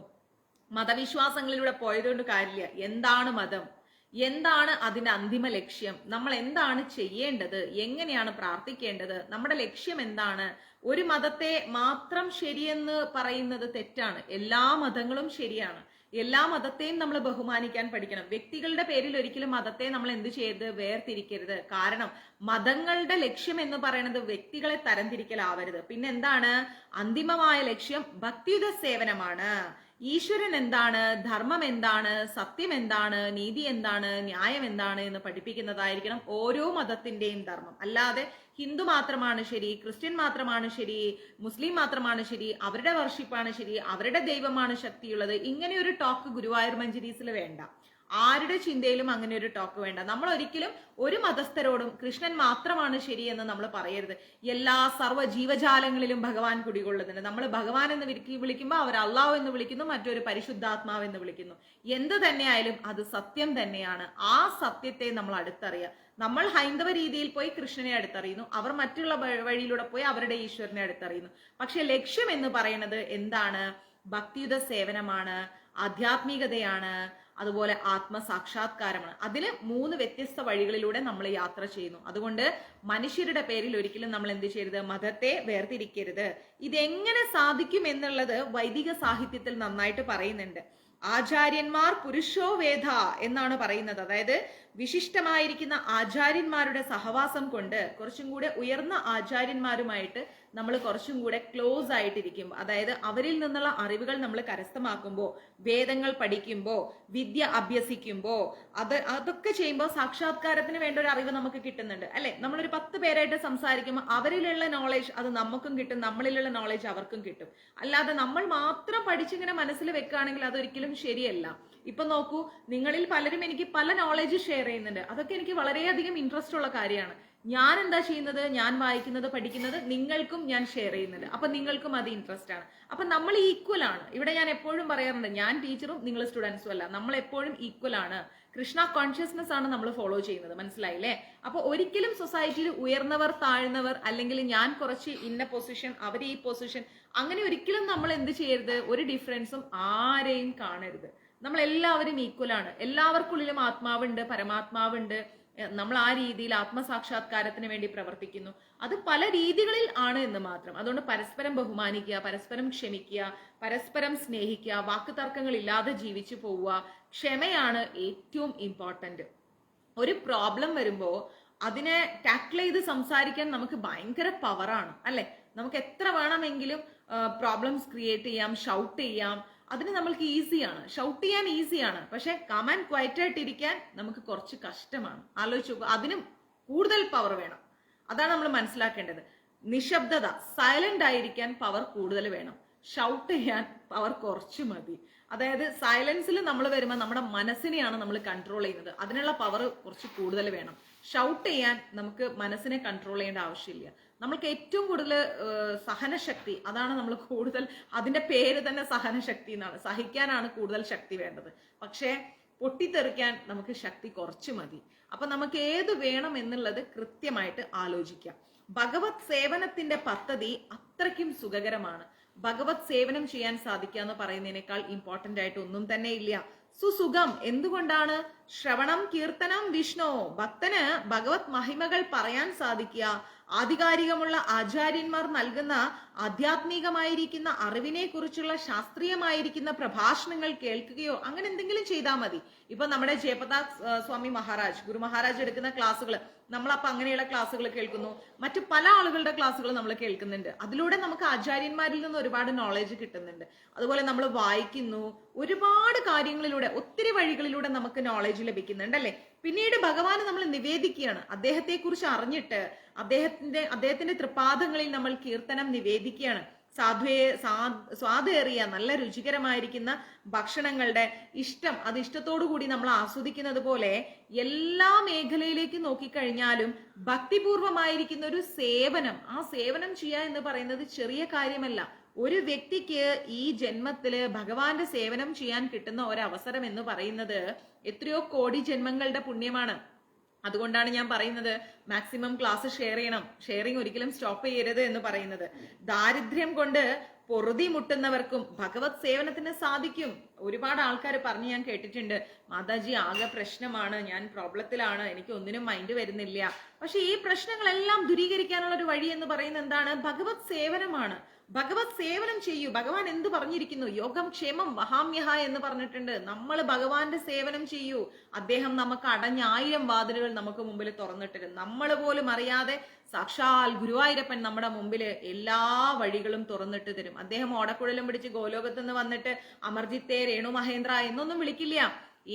മതവിശ്വാസങ്ങളിലൂടെ പോയതുകൊണ്ട് കാര്യമില്ല. എന്താണ് മതം, എന്താണ് അതിന്റെ അന്തിമ ലക്ഷ്യം, നമ്മൾ എന്താണ് ചെയ്യേണ്ടത്, എങ്ങനെയാണ് പ്രാർത്ഥിക്കേണ്ടത്, നമ്മുടെ ലക്ഷ്യം എന്താണ്? ഒരു മതത്തെ മാത്രം ശരിയെന്ന് പറയുന്നത് തെറ്റാണ്. എല്ലാ മതങ്ങളും ശരിയാണ്. എല്ലാ മതത്തെയും നമ്മൾ ബഹുമാനിക്കാൻ പഠിക്കണം. വ്യക്തികളുടെ പേരിൽ ഒരിക്കലും മതത്തെ നമ്മൾ എന്ത് ചെയ്യരുത്? വേർതിരിക്കരുത്. കാരണം മതങ്ങളുടെ ലക്ഷ്യം എന്ന് പറയുന്നത് വ്യക്തികളെ തരംതിരിക്കലാവരുത്. പിന്നെ എന്താണ്? അന്തിമമായ ലക്ഷ്യം ഭക്തിയുത സേവനമാണ്. ഈശ്വരൻ എന്താണ്, ധർമ്മം എന്താണ്, സത്യം എന്താണ്, നീതി എന്താണ്, ന്യായം എന്താണ് എന്ന് പഠിപ്പിക്കുന്നതായിരിക്കണം ഓരോ മതത്തിന്റെയും ധർമ്മം. അല്ലാതെ ഹിന്ദു മാത്രമാണ് ശരി, ക്രിസ്ത്യൻ മാത്രമാണ് ശരി, മുസ്ലിം മാത്രമാണ് ശരി, അവരുടെ വർഷിപ്പാണ് ശരി, അവരുടെ ദൈവമാണ് ശക്തിയുള്ളത്, ഇങ്ങനെ ഒരു ടോക്ക് ഗുരുവായൂർ മഞ്ജരീസിൽ വേണ്ട. ആരുടെ ചിന്തയിലും അങ്ങനെ ഒരു ടോക്ക് വേണ്ട. നമ്മൾ ഒരിക്കലും ഒരു മതസ്ഥരോടും കൃഷ്ണൻ മാത്രമാണ് ശരിയെന്ന് നമ്മൾ പറയരുത്. എല്ലാ സർവ്വ ജീവജാലങ്ങളിലും ഭഗവാൻ കുടികൊള്ളുന്നുണ്ട്. നമ്മൾ ഭഗവാൻ എന്ന് വിളിക്കുമ്പോൾ അവർ അള്ളാഹു എന്ന് വിളിക്കുന്നു, മറ്റൊരു പരിശുദ്ധാത്മാവ് എന്ന് വിളിക്കുന്നു. എന്ത് തന്നെയായാലും അത് സത്യം തന്നെയാണ്. ആ സത്യത്തെ നമ്മൾ അടുത്തറിയുക. നമ്മൾ ഹൈന്ദവ രീതിയിൽ പോയി കൃഷ്ണനെ അടുത്തറിയുന്നു, അവർ മറ്റുള്ള വഴിയിലൂടെ പോയി അവരുടെ ഈശ്വരനെ അടുത്തറിയുന്നു. പക്ഷെ ലക്ഷ്യം എന്ന് പറയുന്നത് എന്താണ്? ഭക്തിയുത സേവനമാണ്, ആധ്യാത്മികതയാണ്, അതുപോലെ ആത്മസാക്ഷാത്കാരമാണ്. അതിന് 3 വ്യത്യസ്ത വഴികളിലൂടെ നമ്മൾ യാത്ര ചെയ്യുന്നു. അതുകൊണ്ട് മനുഷ്യരുടെ പേരിൽ ഒരിക്കലും നമ്മൾ എന്ത് ചെയ്യരുത്? മതത്തെ വേർതിരിക്കരുത്. ഇതെങ്ങനെ സാധിക്കും എന്നുള്ളത് വൈദിക സാഹിത്യത്തിൽ നന്നായിട്ട് പറയുന്നുണ്ട്. ആചാര്യന്മാർ പുരുഷോ വേദ എന്നാണ് പറയുന്നത്. അതായത് വിശിഷ്ടമായിരിക്കുന്ന ആചാര്യന്മാരുടെ സഹവാസം കൊണ്ട് കുറച്ചും കൂടെ ഉയർന്ന ആചാര്യന്മാരുമായിട്ട് നമ്മൾ കുറച്ചും കൂടെ ക്ലോസ് ആയിട്ടിരിക്കും. അതായത് അവരിൽ നിന്നുള്ള അറിവുകൾ നമ്മൾ കരസ്ഥമാക്കുമ്പോൾ, വേദങ്ങൾ പഠിക്കുമ്പോൾ, വിദ്യ അഭ്യസിക്കുമ്പോൾ, അതൊക്കെ ചെയ്യുമ്പോൾ സാക്ഷാത്കാരത്തിന് വേണ്ട ഒരു അറിവ് നമുക്ക് കിട്ടുന്നുണ്ട്, അല്ലെ? നമ്മളൊരു 10 പേരായിട്ട് സംസാരിക്കുമ്പോൾ അവരിലുള്ള നോളേജ് അത് നമുക്കും കിട്ടും, നമ്മളിലുള്ള നോളേജ് അവർക്കും കിട്ടും. അല്ലാതെ നമ്മൾ മാത്രം പഠിച്ചിങ്ങനെ മനസ്സിൽ വെക്കുകയാണെങ്കിൽ അതൊരിക്കലും ശരിയല്ല. ഇപ്പൊ നോക്കൂ, നിങ്ങളിൽ പലരും എനിക്ക് പല നോളേജ് ഷെയർ ചെയ്യുന്നുണ്ട്. അതൊക്കെ എനിക്ക് വളരെയധികം ഇൻട്രസ്റ്റ് ഉള്ള കാര്യമാണ്. ഞാൻ എന്താ ചെയ്യുന്നത്, ഞാൻ വായിക്കുന്നത് പഠിക്കുന്നത് നിങ്ങൾക്കും ഞാൻ ഷെയർ ചെയ്യുന്നത്, അപ്പൊ നിങ്ങൾക്കും അത് ഇൻട്രസ്റ്റ് ആണ്. അപ്പൊ നമ്മൾ ഈക്വൽ ആണ്. ഇവിടെ ഞാൻ എപ്പോഴും പറയാറുണ്ട്, ഞാൻ ടീച്ചറും നിങ്ങൾ സ്റ്റുഡൻസും അല്ല, നമ്മൾ എപ്പോഴും ഈക്വൽ ആണ്. കൃഷ്ണ കോൺഷ്യസ്നെസ് ആണ് നമ്മൾ ഫോളോ ചെയ്യുന്നത്, മനസ്സിലായില്ലേ? അപ്പൊ ഒരിക്കലും സൊസൈറ്റിയിൽ ഉയർന്നവർ താഴ്ന്നവർ, അല്ലെങ്കിൽ ഞാൻ കുറച്ച് ഇന്ന പൊസിഷൻ അവർ ഈ പൊസിഷൻ, അങ്ങനെ ഒരിക്കലും നമ്മൾ എന്ത് ചെയ്യരുത്, ഒരു ഡിഫറൻസും ആരെയും കാണരുത്. നമ്മൾ എല്ലാവരും ഈക്വൽ ആണ്. എല്ലാവർക്കുള്ളിലും ആത്മാവുണ്ട്, പരമാത്മാവുണ്ട്. നമ്മൾ ആ രീതിയിൽ ആത്മസാക്ഷാത്കാരത്തിന് വേണ്ടി പ്രവർത്തിക്കുന്നു. അത് പല രീതികളിൽ ആണ് എന്ന് മാത്രം. അതുകൊണ്ട് പരസ്പരം ബഹുമാനിക്കുക, പരസ്പരം ക്ഷമിക്കുക, പരസ്പരം സ്നേഹിക്കുക, വാക്കുതർക്കങ്ങൾ ഇല്ലാതെ ജീവിച്ചു പോവുക. ക്ഷമയാണ് ഏറ്റവും ഇമ്പോർട്ടന്റ്. ഒരു പ്രോബ്ലം വരുമ്പോൾ അതിനെ ടാക്കിൾ ചെയ്ത് സംസാരിക്കാൻ നമുക്ക് ഭയങ്കര പവറാണ്, അല്ലെ? നമുക്ക് എത്ര വേണമെങ്കിലും പ്രോബ്ലംസ് ക്രിയേറ്റ് ചെയ്യാം, ഷൗട്ട് ചെയ്യാം. അതിന് നമ്മൾക്ക് ഈസിയാണ്, ഷൗട്ട് ചെയ്യാൻ ഈസിയാണ്. പക്ഷെ കാം ആൻഡ് ക്വയറ്റ് ആയിട്ടിരിക്കാൻ നമുക്ക് കുറച്ച് കഷ്ടമാണ്. ആലോചിച്ച് നോക്കുക, അതിനും കൂടുതൽ പവർ വേണം. അതാണ് നമ്മൾ മനസ്സിലാക്കേണ്ടത്. നിശബ്ദത, സൈലന്റ് ആയിരിക്കാൻ പവർ കൂടുതൽ വേണം. ഷൗട്ട് ചെയ്യാൻ പവർ കുറച്ച് മതി. അതായത് സൈലൻസിൽ നമ്മൾ വരുമ്പോൾ നമ്മുടെ മനസ്സിനെയാണ് നമ്മൾ കൺട്രോൾ ചെയ്യുന്നത്, അതിനുള്ള പവർ കുറച്ച് കൂടുതൽ വേണം. ഷൗട്ട് ചെയ്യാൻ നമുക്ക് മനസ്സിനെ കൺട്രോൾ ചെയ്യേണ്ട ആവശ്യമില്ല. നമ്മൾക്ക് ഏറ്റവും കൂടുതൽ സഹനശക്തി, അതാണ് നമ്മൾ കൂടുതൽ, അതിന്റെ പേര് തന്നെ സഹനശക്തി എന്നാണ്. സഹിക്കാനാണ് കൂടുതൽ ശക്തി വേണ്ടത്. പക്ഷേ പൊട്ടിത്തെറിക്കാൻ നമുക്ക് ശക്തി കുറച്ച് മതി. അപ്പൊ നമുക്ക് ഏത് വേണം എന്നുള്ളത് കൃത്യമായിട്ട് ആലോചിക്കാം. ഭഗവത് സേവനത്തിന്റെ പദ്ധതി അത്രയ്ക്കും സുഖകരമാണ്. ഭഗവത് സേവനം ചെയ്യാൻ സാധിക്കുക എന്ന് പറയുന്നതിനേക്കാൾ ഇമ്പോർട്ടന്റ് ആയിട്ട് ഒന്നും തന്നെ ഇല്ല. സുസുഖം. എന്തുകൊണ്ടാണ്? ശ്രവണം കീർത്തനം വിഷ്ണു. ഭക്തന് ഭഗവത് മഹിമകൾ പറയാൻ സാധിക്കുക, ആധികാരികമുള്ള ആചാര്യന്മാർ നൽകുന്ന ആധ്യാത്മികമായിരിക്കുന്ന അറിവിനെ കുറിച്ചുള്ള ശാസ്ത്രീയമായിരിക്കുന്ന പ്രഭാഷണങ്ങൾ കേൾക്കുകയോ അങ്ങനെ എന്തെങ്കിലും ചെയ്താൽ മതി. ഇപ്പൊ നമ്മുടെ ജയപ്രതാപ് സ്വാമി മഹാരാജ്, ഗുരു മഹാരാജ് എടുക്കുന്ന ക്ലാസ്സുകൾ, നമ്മളപ്പോ അങ്ങനെയുള്ള ക്ലാസ്സുകൾ കേൾക്കുന്നു. മറ്റു പല ആളുകളുടെ ക്ലാസ്സുകൾ നമ്മൾ കേൾക്കുന്നുണ്ട്. അതിലൂടെ നമുക്ക് ആചാര്യന്മാരിൽ നിന്ന് ഒരുപാട് നോളജ് കിട്ടുന്നുണ്ട്. അതുപോലെ നമ്മൾ വായിക്കുന്നു, ഒരുപാട് കാര്യങ്ങളിലൂടെ, ഒത്തിരി വഴികളിലൂടെ നമുക്ക് നോളജ് ലഭിക്കുന്നുണ്ട്, അല്ലെ? പിന്നീട് ഭഗവാന് നമ്മൾ നിവേദിക്കുകയാണ്. അദ്ദേഹത്തെ കുറിച്ച് അറിഞ്ഞിട്ട് അദ്ദേഹത്തിന്റെ തൃപാദങ്ങളിൽ നമ്മൾ കീർത്തനം നിവേദിക്കുകയാണ്. സ്വാദേറിയ നല്ല രുചികരമായിരിക്കുന്ന ഭക്ഷണങ്ങളുടെ ഇഷ്ടം, അത് ഇഷ്ടത്തോടു കൂടി നമ്മൾ ആസ്വദിക്കുന്നത് പോലെ എല്ലാ മേഖലയിലേക്ക് നോക്കിക്കഴിഞ്ഞാലും ഭക്തിപൂർവമായിരിക്കുന്ന ഒരു സേവനം, ആ സേവനം ചെയ്യുക എന്ന് പറയുന്നത് ചെറിയ കാര്യമല്ല. ഒരു വ്യക്തിക്ക് ഈ ജന്മത്തില് ഭഗവാന്റെ സേവനം ചെയ്യാൻ കിട്ടുന്ന ഒരവസരം എന്ന് പറയുന്നത് എത്രയോ കോടി ജന്മങ്ങളുടെ പുണ്യമാണ്. അതുകൊണ്ടാണ് ഞാൻ പറയുന്നത് മാക്സിമം ക്ലാസ് ഷെയർ ചെയ്യണം. ഷെയറിങ് ഒരിക്കലും സ്റ്റോപ്പ് ചെയ്യരുത് എന്ന് പറയുന്നത്. ദാരിദ്ര്യം കൊണ്ട് പൊറുതി മുട്ടുന്നവർക്കും ഭഗവത് സേവനത്തിന് സാധിക്കും. ഒരുപാട് ആൾക്കാർ പറഞ്ഞ് ഞാൻ കേട്ടിട്ടുണ്ട്, മാതാജി ആകെ പ്രശ്നമാണ്, ഞാൻ പ്രോബ്ലത്തിലാണ്, എനിക്ക് ഒന്നിനും മൈൻഡ് വരുന്നില്ല. പക്ഷെ ഈ പ്രശ്നങ്ങളെല്ലാം ദൂരീകരിക്കാനുള്ള ഒരു വഴി എന്ന് പറയുന്നത് എന്താണ്? ഭഗവത് സേവനമാണ്. ഭഗവത് സേവനം ചെയ്യൂ. ഭഗവാൻ എന്ത് പറഞ്ഞിരിക്കുന്നു? യോഗം ക്ഷേമം വഹാമ്യഹ എന്ന് പറഞ്ഞിട്ടുണ്ട്. നമ്മൾ ഭഗവാന്റെ സേവനം ചെയ്യൂ. അദ്ദേഹം നമുക്ക് അടഞ്ഞ 1000 വാതിലുകൾ നമുക്ക് മുമ്പിൽ തുറന്നിട്ടിരും. നമ്മൾ പോലും അറിയാതെ സാക്ഷാൽ ഗുരുവായൂരപ്പൻ നമ്മുടെ മുമ്പിൽ എല്ലാ വഴികളും തുറന്നിട്ട് തരും. അദ്ദേഹം ഓടക്കുഴലും പിടിച്ച് ഗോലോകത്ത് നിന്ന് വന്നിട്ട് അമർജിത്തെ രേണു മഹേന്ദ്ര എന്നൊന്നും വിളിക്കില്ല.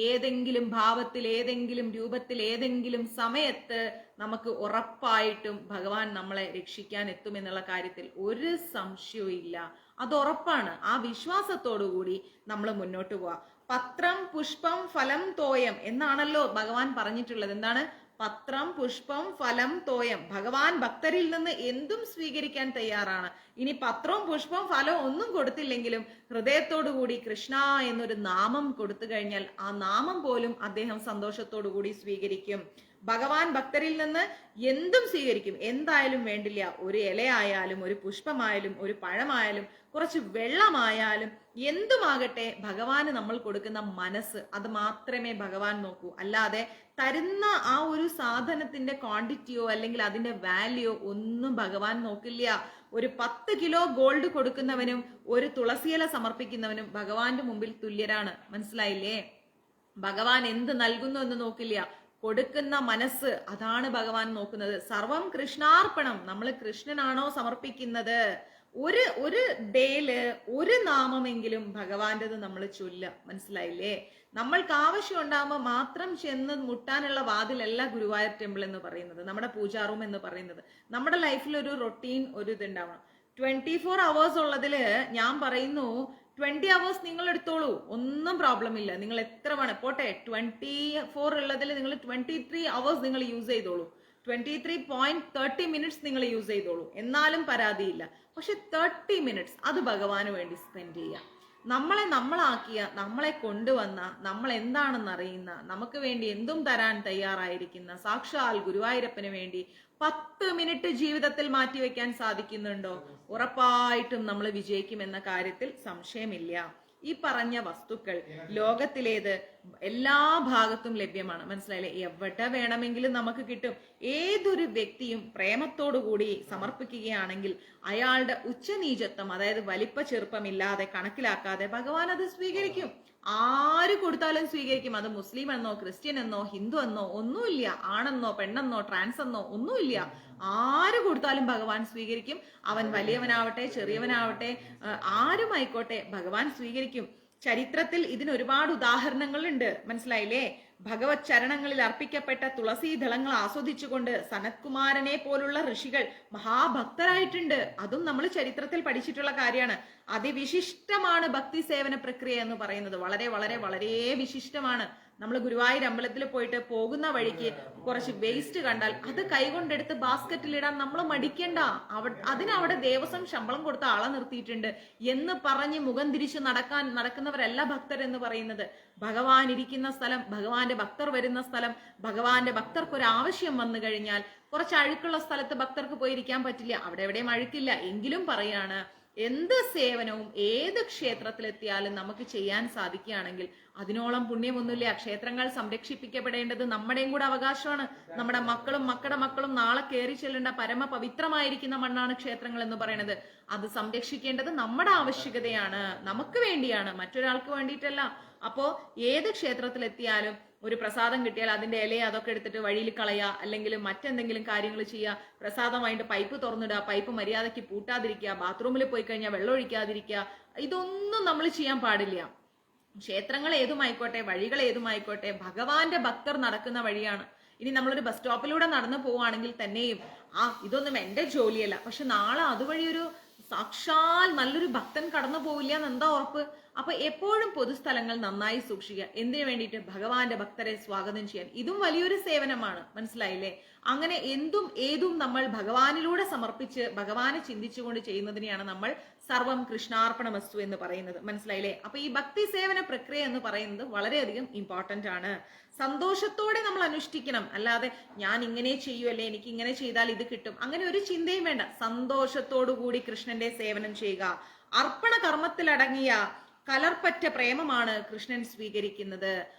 ഏതെങ്കിലും ഭാവത്തിൽ, ഏതെങ്കിലും രൂപത്തിൽ, ഏതെങ്കിലും സമയത്ത് നമുക്ക് ഉറപ്പായിട്ടും ഭഗവാൻ നമ്മളെ രക്ഷിക്കാൻ എത്തുമെന്നുള്ള കാര്യത്തിൽ ഒരു സംശയവും ഇല്ല. അത് ഉറപ്പാണ്. ആ വിശ്വാസത്തോടു കൂടി നമ്മൾ മുന്നോട്ട് പോവാ. പത്രം പുഷ്പം ഫലം തോയം എന്നാണല്ലോ ഭഗവാൻ പറഞ്ഞിട്ടുള്ളത്. എന്താണ്? പത്രം പുഷ്പം ഫലം തോയം. ഭഗവാൻ ഭക്തരിൽ നിന്ന് എന്തും സ്വീകരിക്കാൻ തയ്യാറാണ്. ഇനി പത്രവും പുഷ്പവും ഫലവും ഒന്നും കൊടുത്തില്ലെങ്കിലും ഹൃദയത്തോടു കൂടി കൃഷ്ണ എന്നൊരു നാമം കൊടുത്തു കഴിഞ്ഞാൽ ആ നാമം പോലും അദ്ദേഹം സന്തോഷത്തോടു കൂടി സ്വീകരിക്കും. ഭഗവാൻ ഭക്തരിൽ നിന്ന് എന്തും സ്വീകരിക്കും. എന്തായാലും വേണ്ടില്ല, ഒരു ഇലയായാലും, ഒരു പുഷ്പമായാലും, ഒരു പഴമായാലും, കുറച്ച് വെള്ളമായാലും, എന്തുമാകട്ടെ, ഭഗവാന് നമ്മൾ കൊടുക്കുന്ന മനസ്സ്, അത് മാത്രമേ ഭഗവാൻ നോക്കൂ. അല്ലാതെ തരുന്ന ആ ഒരു സാധനത്തിന്റെ ക്വാണ്ടിറ്റിയോ അല്ലെങ്കിൽ അതിന്റെ വാല്യൂ ഒന്നും ഭഗവാൻ നോക്കില്ല. ഒരു 10 കിലോ ഗോൾഡ് കൊടുക്കുന്നവനും ഒരു തുളസിയില സമർപ്പിക്കുന്നവനും ഭഗവാന്റെ മുമ്പിൽ തുല്യരാണ്. മനസ്സിലായില്ലേ? ഭഗവാൻ എന്ത് നൽകുന്നു എന്ന് നോക്കില്ല, കൊടുക്കുന്ന മനസ്സ്, അതാണ് ഭഗവാൻ നോക്കുന്നത്. സർവം കൃഷ്ണാർപ്പണം. നമ്മൾ കൃഷ്ണനാണോ സമർപ്പിക്കുന്നത്? ഒരു ഡേയില് ഒരു നാമമെങ്കിലും ഭഗവാന്റേത് നമ്മൾ ചൊല്ലുക. മനസ്സിലായില്ലേ? നമ്മൾക്ക് ആവശ്യം ഉണ്ടാകുമ്പോൾ മാത്രം ചെന്ന് മുട്ടാനുള്ള വാതിലല്ല ഗുരുവായൂർ ടെമ്പിൾ എന്ന് പറയുന്നത്, നമ്മുടെ പൂജാ റൂം എന്ന് പറയുന്നത്. നമ്മുടെ ലൈഫിൽ ഒരു റൊട്ടീൻ, ഒരു ഇതുണ്ടാവണം. 24 hours ഉള്ളതില് ഞാൻ പറയുന്നു 20 hours നിങ്ങൾ എടുത്തോളൂ, ഒന്നും പ്രോബ്ലം ഇല്ല. നിങ്ങൾ എത്ര വേണം പോട്ടെ, 24 ഉള്ളതിൽ നിങ്ങൾ 23 hours നിങ്ങൾ യൂസ് ചെയ്തോളൂ. 23.30 മിനിറ്റ്സ് നിങ്ങൾ യൂസ് ചെയ്തോളൂ, എന്നാലും പരാതിയില്ല. പക്ഷെ 30 മിനിറ്റ്സ് അത് ഭഗവാന് വേണ്ടി സ്പെൻഡ് ചെയ്യുക. നമ്മളാക്കിയ, നമ്മളെ കൊണ്ടുവന്ന, നമ്മൾ എന്താണെന്ന് അറിയുന്ന, നമുക്ക് വേണ്ടി എന്തും തരാൻ തയ്യാറായിരിക്കുന്ന സാക്ഷാൽ ഗുരുവായൂരപ്പന് വേണ്ടി 10 മിനിറ്റ് ജീവിതത്തിൽ മാറ്റിവെക്കാൻ സാധിക്കുന്നുണ്ടോ? ഉറപ്പായിട്ടും നമ്മൾ വിജയിക്കുമെന്ന കാര്യത്തിൽ സംശയമില്ല. ഈ പറഞ്ഞ വസ്തുക്കൾ ലോകത്തിലേത് എല്ലാ ഭാഗത്തും ലഭ്യമാണ്. മനസ്സിലായില്ലേ? എവിടെ വേണമെങ്കിലും നമുക്ക് കിട്ടും. ഏതൊരു വ്യക്തിയും പ്രേമത്തോടു കൂടി സമർപ്പിക്കുകയാണെങ്കിൽ അയാളുടെ ഉച്ചനീചത്വം, അതായത് വലിപ്പ ചെറുപ്പമില്ലാതെ കണക്കിലാക്കാതെ ഭഗവാൻ അത് സ്വീകരിക്കും. ആര് കൊടുത്താലും സ്വീകരിക്കും. അത് മുസ്ലിം എന്നോ ക്രിസ്ത്യൻ എന്നോ ഹിന്ദു എന്നോ ഒന്നുമില്ല, ആണെന്നോ പെണ്ണെന്നോ ട്രാൻസ് എന്നോ ഒന്നുമില്ല. ആര് കൊടുത്താലും ഭഗവാൻ സ്വീകരിക്കും. അവൻ വലിയവനാവട്ടെ ചെറിയവനാവട്ടെ ആരുമായിക്കോട്ടെ ഭഗവാൻ സ്വീകരിക്കും. ചരിത്രത്തിൽ ഇതിന് ഒരുപാട് ഉദാഹരണങ്ങളുണ്ട്. മനസ്സിലായില്ലേ? ഭഗവത് ചരണങ്ങളിൽ അർപ്പിക്കപ്പെട്ട തുളസി ദളങ്ങൾ ആസ്വദിച്ചുകൊണ്ട് സനത്കുമാരനെ പോലുള്ള ഋഷികൾ മഹാഭക്തരായിട്ടുണ്ട്. അതും നമ്മൾ ചരിത്രത്തിൽ പഠിച്ചിട്ടുള്ള കാര്യമാണ്. അതിവിശിഷ്ടമാണ് ഭക്തി സേവന പ്രക്രിയ എന്ന് പറയുന്നത്. വളരെ വളരെ വളരെ വിശിഷ്ടമാണ്. നമ്മൾ ഗുരുവായൂർ അമ്പലത്തിൽ പോയിട്ട് പോകുന്ന വഴിക്ക് കുറച്ച് വേസ്റ്റ് കണ്ടാൽ അത് കൈകൊണ്ടെടുത്ത് ബാസ്ക്കറ്റിലിടാൻ നമ്മൾ മടിക്കണ്ട. അതിനവിടെ ദേവസ്വം ശമ്പളം കൊടുത്ത ആളെ നിർത്തിയിട്ടുണ്ട് എന്ന് പറഞ്ഞ് മുഖം തിരിച്ച് നടക്കുന്നവരല്ല ഭക്തർ എന്ന് പറയുന്നത്. ഭഗവാൻ ഇരിക്കുന്ന സ്ഥലം, ഭഗവാന്റെ ഭക്തർ വരുന്ന സ്ഥലം, ഭഗവാന്റെ ഭക്തർക്ക് ഒരു ആവശ്യം വന്നു കഴിഞ്ഞാൽ കുറച്ച് അഴുക്കുള്ള സ്ഥലത്ത് ഭക്തർക്ക് പോയിരിക്കാൻ പറ്റില്ല. അവിടെ എവിടെയും അഴുക്കില്ല. എങ്കിലും പറയാണ്, എന്ത് സേവനവും ഏത് ക്ഷേത്രത്തിലെത്തിയാലും നമുക്ക് ചെയ്യാൻ സാധിക്കുകയാണെങ്കിൽ അതിനോളം പുണ്യമൊന്നുമില്ല. ക്ഷേത്രങ്ങൾ സംരക്ഷിപ്പിക്കപ്പെടേണ്ടത് നമ്മുടെയും കൂടെ അവകാശമാണ്. നമ്മുടെ മക്കളും മക്കളുടെ മക്കളും നാളെ കയറി ചെല്ലേണ്ട പരമ പവിത്രമായിരിക്കുന്ന മണ്ണാണ് ക്ഷേത്രങ്ങൾ എന്ന് പറയുന്നത്. അത് സംരക്ഷിക്കേണ്ടത് നമ്മുടെ ആവശ്യകതയാണ്, നമുക്ക് വേണ്ടിയാണ്, മറ്റൊരാൾക്ക് വേണ്ടിയിട്ടല്ല. അപ്പോ ഏത് ക്ഷേത്രത്തിലെത്തിയാലും ഒരു പ്രസാദം കിട്ടിയാൽ അതിന്റെ ഇലയെ അതൊക്കെ എടുത്തിട്ട് വഴിയിൽ കളയുക, അല്ലെങ്കിൽ മറ്റെന്തെങ്കിലും കാര്യങ്ങൾ ചെയ്യുക. പ്രസാദമായിട്ട് പൈപ്പ് തുറന്നിടുക, പൈപ്പ് മര്യാദയ്ക്ക് പൂട്ടാതിരിക്കുക, ബാത്റൂമിൽ പോയി കഴിഞ്ഞാൽ വെള്ളം ഒഴിക്കാതിരിക്കുക, ഇതൊന്നും നമ്മൾ ചെയ്യാൻ പാടില്ല. ക്ഷേത്രങ്ങൾ ഏതുമായിക്കോട്ടെ, വഴികൾ ഏതുമായിക്കോട്ടെ, ഭഗവാന്റെ ഭക്തർ നടക്കുന്ന വഴിയാണ്. ഇനി നമ്മളൊരു ബസ് സ്റ്റോപ്പിലൂടെ നടന്നു പോവുകയാണെങ്കിൽ തന്നെയും ഇതൊന്നും എന്റെ ജോലിയല്ല, പക്ഷെ നാളെ അതുവഴി ഒരു സാക്ഷാൽ നല്ലൊരു ഭക്തൻ കടന്നു പോവില്ല എന്ന് എന്താ ഉറപ്പ്? അപ്പൊ എപ്പോഴും പൊതുസ്ഥലങ്ങൾ നന്നായി സൂക്ഷിക്കുക. എന്തിനു വേണ്ടിയിട്ട്? ഭഗവാന്റെ ഭക്തരെ സ്വാഗതം ചെയ്യാൻ. ഇതും വലിയൊരു സേവനമാണ്. മനസ്സിലായില്ലേ? അങ്ങനെ എന്തും ഏതും നമ്മൾ ഭഗവാനിലൂടെ സമർപ്പിച്ച് ഭഗവാനെ ചിന്തിച്ചുകൊണ്ട് ചെയ്യുന്നതിനെയാണ് നമ്മൾ സർവം കൃഷ്ണാർപ്പണമസ്തു എന്ന് പറയുന്നത്. മനസ്സിലായില്ലേ? അപ്പൊ ഈ ഭക്തി സേവന പ്രക്രിയ എന്ന് പറയുന്നത് വളരെയധികം ഇമ്പോർട്ടന്റ് ആണ്. സന്തോഷത്തോടെ നമ്മൾ അനുഷ്ഠിക്കണം. അല്ലാതെ ഞാൻ ഇങ്ങനെ ചെയ്യുമല്ലേ, എനിക്ക് ഇങ്ങനെ ചെയ്താൽ ഇത് കിട്ടും, അങ്ങനെ ഒരു ചിന്തയും വേണ്ട. സന്തോഷത്തോടു കൂടി കൃഷ്ണന്റെ സേവനം ചെയ്യുക. അർപ്പണ കർമ്മത്തിലടങ്ങിയ കലർപ്പറ്റ പ്രേമമാണ് കൃഷ്ണൻ സ്വീകരിക്കുന്നത്.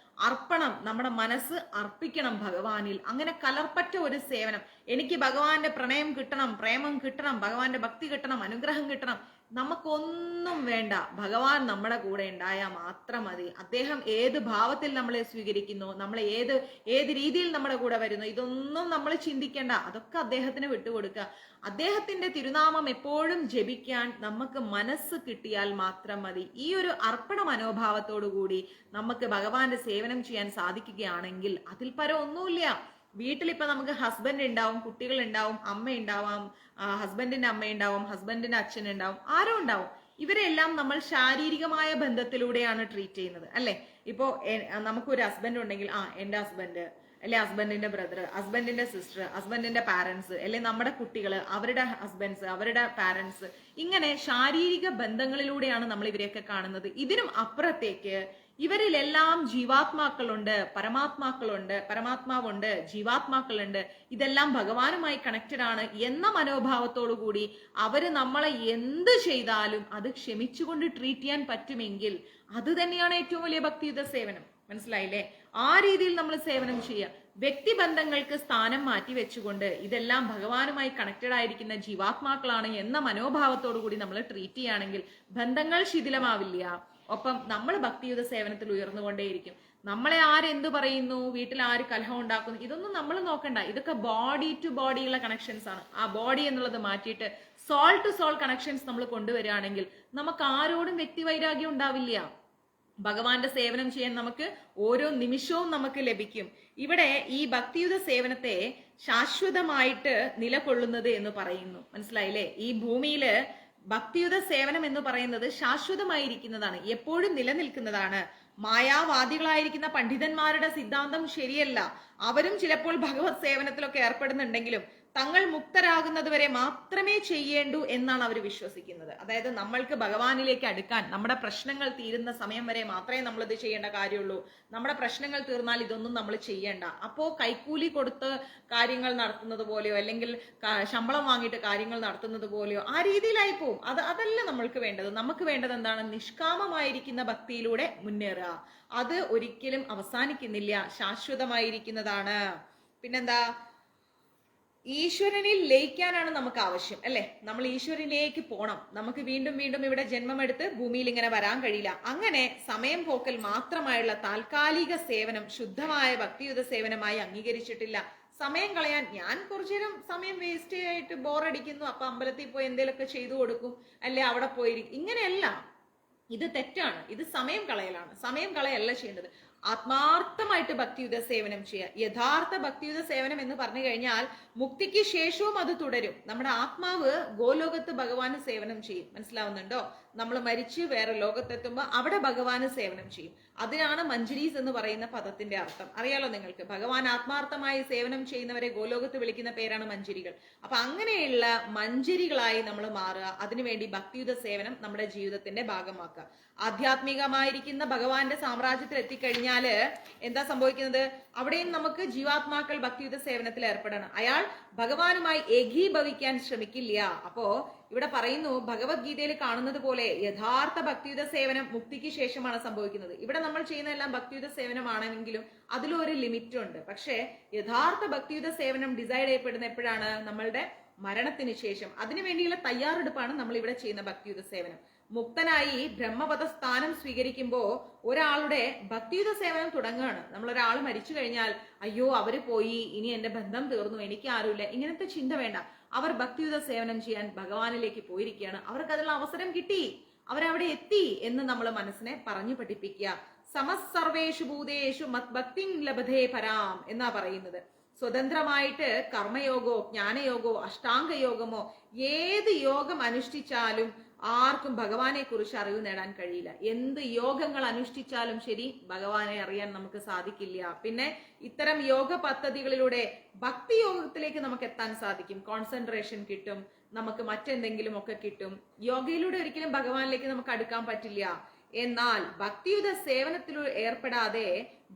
അർപ്പണം, നമ്മുടെ മനസ്സ് അർപ്പിക്കണം ഭഗവാനിൽ. അങ്ങനെ കലർപ്പറ്റ ഒരു സേവനം. എനിക്ക് ഭഗവാന്റെ പ്രണയം കിട്ടണം, പ്രേമം കിട്ടണം, ഭഗവാന്റെ ഭക്തി കിട്ടണം, അനുഗ്രഹം കിട്ടണം, നമുക്കൊന്നും വേണ്ട. ഭഗവാൻ നമ്മുടെ കൂടെ ഉണ്ടായാൽ മാത്രം മതി. അദ്ദേഹം ഏത് ഭാവത്തിൽ നമ്മളെ സ്വീകരിക്കുന്നു, നമ്മളെ ഏത് രീതിയിൽ നമ്മുടെ കൂടെ വരുന്നു, ഇതൊന്നും നമ്മൾ ചിന്തിക്കേണ്ട. അതൊക്കെ അദ്ദേഹത്തിന് വിട്ടുകൊടുക്കുക. അദ്ദേഹത്തിന്റെ തിരുനാമം എപ്പോഴും ജപിക്കാൻ നമുക്ക് മനസ്സ് കിട്ടിയാൽ മാത്രം മതി. ഈ ഒരു അർപ്പണ മനോഭാവത്തോടു കൂടി നമുക്ക് ഭഗവാന്റെ സേവനം ചെയ്യാൻ സാധിക്കുകയാണെങ്കിൽ അതിൽ പരം ഒന്നുമില്ല. വീട്ടിലിപ്പോ നമുക്ക് ഹസ്ബൻഡ് ഉണ്ടാവും, കുട്ടികൾ ഉണ്ടാവും, അമ്മ ഉണ്ടാവാം, ഹസ്ബൻഡിന്റെ അമ്മ ഉണ്ടാവും, ഹസ്ബൻഡിന്റെ അച്ഛൻ ഉണ്ടാവും, ആരും ഉണ്ടാവും. ഇവരെല്ലാം നമ്മൾ ശാരീരികമായ ബന്ധത്തിലൂടെയാണ് ട്രീറ്റ് ചെയ്യുന്നത്, അല്ലെ? ഇപ്പോ നമുക്കൊരു ഹസ്ബൻഡ് ഉണ്ടെങ്കിൽ എന്റെ ഹസ്ബൻഡ്, അല്ലെ ഹസ്ബൻഡിന്റെ ബ്രദർ, ഹസ്ബൻഡിന്റെ സിസ്റ്റർ, ഹസ്ബൻഡിന്റെ പാരന്റ്സ്, അല്ലെ നമ്മുടെ കുട്ടികള്, അവരുടെ ഹസ്ബൻഡ്സ്, അവരുടെ പാരന്റ്സ്, ഇങ്ങനെ ശാരീരിക ബന്ധങ്ങളിലൂടെയാണ് നമ്മൾ ഇവരെയൊക്കെ കാണുന്നത്. ഇതിനും അപ്പുറത്തേക്ക് ഇവരിലെല്ലാം ജീവാത്മാക്കളുണ്ട്, പരമാത്മാവുണ്ട്, ജീവാത്മാക്കളുണ്ട്. ഇതെല്ലാം ഭഗവാനുമായി കണക്റ്റഡ് ആണ് എന്ന മനോഭാവത്തോടു കൂടി അവര് നമ്മളെ എന്ത് ചെയ്താലും അത് ക്ഷമിച്ചുകൊണ്ട് ട്രീറ്റ് ചെയ്യാൻ പറ്റുമെങ്കിൽ അത് തന്നെയാണ് ഏറ്റവും വലിയ ഭക്തിയുത സേവനം. മനസ്സിലായില്ലേ? ആ രീതിയിൽ നമ്മൾ സേവനം ചെയ്യുക. വ്യക്തിബന്ധങ്ങൾക്ക് സ്ഥാനം മാറ്റി വെച്ചുകൊണ്ട് ഇതെല്ലാം ഭഗവാനുമായി കണക്റ്റഡ് ആയിരിക്കുന്ന ജീവാത്മാക്കളാണ് എന്ന മനോഭാവത്തോടു കൂടി നമ്മൾ ട്രീറ്റ് ചെയ്യുകയാണെങ്കിൽ ബന്ധങ്ങൾ ശിഥിലമാവില്ല. ഒപ്പം നമ്മൾ ഭക്തിയുത സേവനത്തിൽ ഉയർന്നുകൊണ്ടേയിരിക്കും. നമ്മളെ ആരെന്ത് പറയുന്നു, വീട്ടിൽ ആര് കലഹം ഉണ്ടാക്കുന്നു, ഇതൊന്നും നമ്മൾ നോക്കണ്ട. ഇതൊക്കെ ബോഡി ടു ബോഡിയുള്ള കണക്ഷൻസ് ആണ്. ആ ബോഡി എന്നുള്ളത് മാറ്റിയിട്ട് സോൾ ടു സോൾ കണക്ഷൻസ് നമ്മൾ കൊണ്ടുവരികയാണെങ്കിൽ നമുക്ക് ആരോടും വ്യക്തിവൈരാഗ്യം ഉണ്ടാവില്ല. ഭഗവാന്റെ സേവനം ചെയ്യാൻ നമുക്ക് ഓരോ നിമിഷവും നമുക്ക് ലഭിക്കും. ഇവിടെ ഈ ഭക്തിയുത സേവനത്തെ ശാശ്വതമായിട്ട് നിലകൊള്ളുന്നത് എന്ന് പറയുന്നു. മനസ്സിലായില്ലേ? ഈ ഭൂമിയില് ഭക്തിയുത സേവനം എന്ന് പറയുന്നത് ശാശ്വതമായിരിക്കുന്നതാണ്, എപ്പോഴും നിലനിൽക്കുന്നതാണ്. മായാവാദികളായിരിക്കുന്ന പണ്ഡിതന്മാരുടെ സിദ്ധാന്തം ശരിയല്ല. അവരും ചിലപ്പോൾ ഭഗവത് സേവനത്തിലൊക്കെ ഏർപ്പെടുന്നുണ്ടെങ്കിലും തങ്ങൾ മുക്തരാകുന്നത് വരെ മാത്രമേ ചെയ്യേണ്ടൂ എന്നാണ് അവർ വിശ്വസിക്കുന്നത്. അതായത് നമ്മൾക്ക് ഭഗവാനിലേക്ക് അടുക്കാൻ, നമ്മുടെ പ്രശ്നങ്ങൾ തീരുന്ന സമയം വരെ മാത്രമേ നമ്മൾ ഇത് ചെയ്യേണ്ട കാര്യമുള്ളൂ. നമ്മുടെ പ്രശ്നങ്ങൾ തീർന്നാൽ ഇതൊന്നും നമ്മൾ ചെയ്യേണ്ട. അപ്പോ കൈക്കൂലി കൊടുത്ത് കാര്യങ്ങൾ നടത്തുന്നത് പോലെയോ അല്ലെങ്കിൽ ശമ്പളം വാങ്ങിയിട്ട് കാര്യങ്ങൾ നടത്തുന്നത് പോലെയോ ആ രീതിയിലായി പോവും. അതല്ല നമ്മൾക്ക് വേണ്ടത്. നമുക്ക് വേണ്ടത് എന്താണ്? നിഷ്കാമമായിരിക്കുന്ന ഭക്തിയിലൂടെ മുന്നേറുക. അത് ഒരിക്കലും അവസാനിക്കുന്നില്ല, ശാശ്വതമായിരിക്കുന്നതാണ്. പിന്നെന്താ? ഈശ്വരനിൽ ലയിക്കാനാണ് നമുക്ക് ആവശ്യം, അല്ലെ? നമ്മൾ ഈശ്വരനിലേക്ക് പോണം. നമുക്ക് വീണ്ടും വീണ്ടും ഇവിടെ ജന്മമെടുത്ത് ഭൂമിയിൽ ഇങ്ങനെ വരാൻ കഴിയില്ല. അങ്ങനെ സമയം പോക്കൽ മാത്രമായുള്ള താൽക്കാലിക സേവനം ശുദ്ധമായ ഭക്തിയുത സേവനമായി അംഗീകരിച്ചിട്ടില്ല. സമയം കളയാൻ ഞാൻ കുറച്ചു നേരം സമയം വേസ്റ്റ് ആയിട്ട് ബോറടിക്കുന്നു, അപ്പൊ അമ്പലത്തിൽ പോയി എന്തെങ്കിലുമൊക്കെ ചെയ്തു കൊടുക്കും, അല്ലെ അവിടെ പോയിരിക്കും. ഇങ്ങനെയല്ല, ഇത് തെറ്റാണ്. ഇത് സമയം കളയലാണ്. സമയം കളയല്ല ചെയ്യേണ്ടത്. ആത്മാർത്ഥമായിട്ട് ഭക്തിയുത സേവനം ചെയ്യുക. യഥാർത്ഥ ഭക്തിയുത സേവനം എന്ന് പറഞ്ഞു കഴിഞ്ഞാൽ മുക്തിക്ക് ശേഷവും അത് തുടരും. നമ്മുടെ ആത്മാവ് ഗോലോകത്ത് ഭഗവാന് സേവനം ചെയ്യും. മനസ്സിലാവുന്നുണ്ടോ? നമ്മൾ മരിച്ച് വേറെ ലോകത്തെത്തുമ്പോൾ അവിടെ ഭഗവാന് സേവനം ചെയ്യും. അതിനാണ് മഞ്ജരീസ് എന്ന് പറയുന്ന പദത്തിന്റെ അർത്ഥം. അറിയാലോ നിങ്ങൾക്ക്? ഭഗവാൻ ആത്മാർത്ഥമായി സേവനം ചെയ്യുന്നവരെ ഗോലോകത്ത് വിളിക്കുന്ന പേരാണ് മഞ്ജരികൾ. അപ്പൊ അങ്ങനെയുള്ള മഞ്ജരികളായി നമ്മൾ മാറുക. അതിനുവേണ്ടി ഭക്തിയുത സേവനം നമ്മുടെ ജീവിതത്തിന്റെ ഭാഗമാക്കുക. ആധ്യാത്മികമായിരിക്കുന്ന ഭഗവാന്റെ സാമ്രാജ്യത്തിൽ എത്തിക്കഴിഞ്ഞാല് എന്താ സംഭവിക്കുന്നത്? അവിടെയും നമുക്ക് ജീവാത്മാക്കൾ ഭക്തിയുത സേവനത്തിൽ ഏർപ്പെടണം. അയാൾ ഭഗവാനുമായി ഏകീഭവിക്കാൻ ശ്രമിക്കില്ല. അപ്പോ ഇവിടെ പറയുന്നു, ഭഗവത്ഗീതയിൽ കാണുന്നത് പോലെ യഥാർത്ഥ ഭക്തിയുത സേവനം മുക്തിക്ക് ശേഷമാണ് സംഭവിക്കുന്നത്. ഇവിടെ നമ്മൾ ചെയ്യുന്ന എല്ലാം ഭക്തിയുത സേവനമാണെങ്കിലും അതിലൊരു ലിമിറ്റ് ഉണ്ട്. പക്ഷേ യഥാർത്ഥ ഭക്തിയുത സേവനം ഡിസൈഡ് ചെയ്യപ്പെടുന്ന എപ്പോഴാണ്? നമ്മളുടെ മരണത്തിന് ശേഷം. അതിനുവേണ്ടിയുള്ള തയ്യാറെടുപ്പാണ് നമ്മൾ ഇവിടെ ചെയ്യുന്ന ഭക്തിയുത സേവനം. മുക്തനായി ബ്രഹ്മപദ സ്ഥാനം സ്വീകരിക്കുമ്പോ ഒരാളുടെ ഭക്തിയുത സേവനം തുടങ്ങുകയാണ്. നമ്മൾ ഒരാൾ മരിച്ചു കഴിഞ്ഞാൽ അയ്യോ അവര് പോയി, ഇനി എന്റെ ബന്ധം തീർന്നു, എനിക്ക് ആരുമില്ല, ഇങ്ങനത്തെ ചിന്ത വേണ്ട. അവർ ഭക്തിയുത സേവനം ചെയ്യാൻ ഭഗവാനിലേക്ക് പോയിരിക്കുകയാണ്. അവർക്ക് അതിനുള്ള അവസരം കിട്ടി, അവരവിടെ എത്തി എന്ന് നമ്മൾ മനസ്സിനെ പറഞ്ഞു പഠിപ്പിക്കുക. സമസ്സർവേഷു ഭൂതേഷു മത് ഭക്തി ലഭതേ പരാം എന്നാ പറയുന്നത്. സ്വതന്ത്രമായിട്ട് കർമ്മയോഗോ ജ്ഞാനയോഗോ അഷ്ടാംഗയോഗമോ ഏത് യോഗം അനുഷ്ഠിച്ചാലും ആർക്കും ഭഗവാനെ കുറിച്ച് അറിവ് നേടാൻ കഴിയില്ല. എന്ത് യോഗങ്ങൾ അനുഷ്ഠിച്ചാലും ശരി, ഭഗവാനെ അറിയാൻ നമുക്ക് സാധിക്കില്ല. പിന്നെ ഇത്തരം യോഗ പദ്ധതികളിലൂടെ ഭക്തി യോഗത്തിലേക്ക് നമുക്ക് എത്താൻ സാധിക്കും. കോൺസെൻട്രേഷൻ കിട്ടും, നമുക്ക് മറ്റെന്തെങ്കിലും ഒക്കെ കിട്ടും. യോഗയിലൂടെ ഒരിക്കലും ഭഗവാനിലേക്ക് നമുക്ക് അടുക്കാൻ പറ്റില്ല. എന്നാൽ ഭക്തിയുത സേവനത്തിൽ ഏർപ്പെടാതെ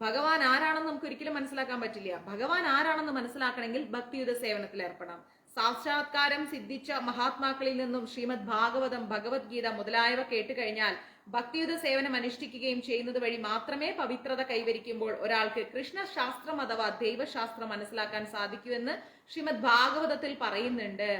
ഭഗവാൻ ആരാണെന്ന് നമുക്ക് ഒരിക്കലും മനസ്സിലാക്കാൻ പറ്റില്ല. ഭഗവാൻ ആരാണെന്ന് മനസ്സിലാക്കണമെങ്കിൽ ഭക്തിയുത സേവനത്തിൽ ഏർപ്പെടാം. സാക്ഷാത്കാരം സിദ്ധിച്ച മഹാത്മാക്കളിൽ നിന്നും ശ്രീമദ് ഭാഗവതം, ഭഗവത്ഗീത മുതലായവ കേട്ടുകഴിഞ്ഞാൽ ഭക്തിയുത സേവനം അനുഷ്ഠിക്കുകയും ചെയ്യുന്നത് വഴി മാത്രമേ പവിത്രത കൈവരിക്കുമ്പോൾ ഒരാൾക്ക് കൃഷ്ണശാസ്ത്രം അഥവാ ദൈവശാസ്ത്രം മനസ്സിലാക്കാൻ സാധിക്കൂ എന്ന് ശ്രീമദ് ഭാഗവതത്തിൽ പറയുന്നുണ്ട്.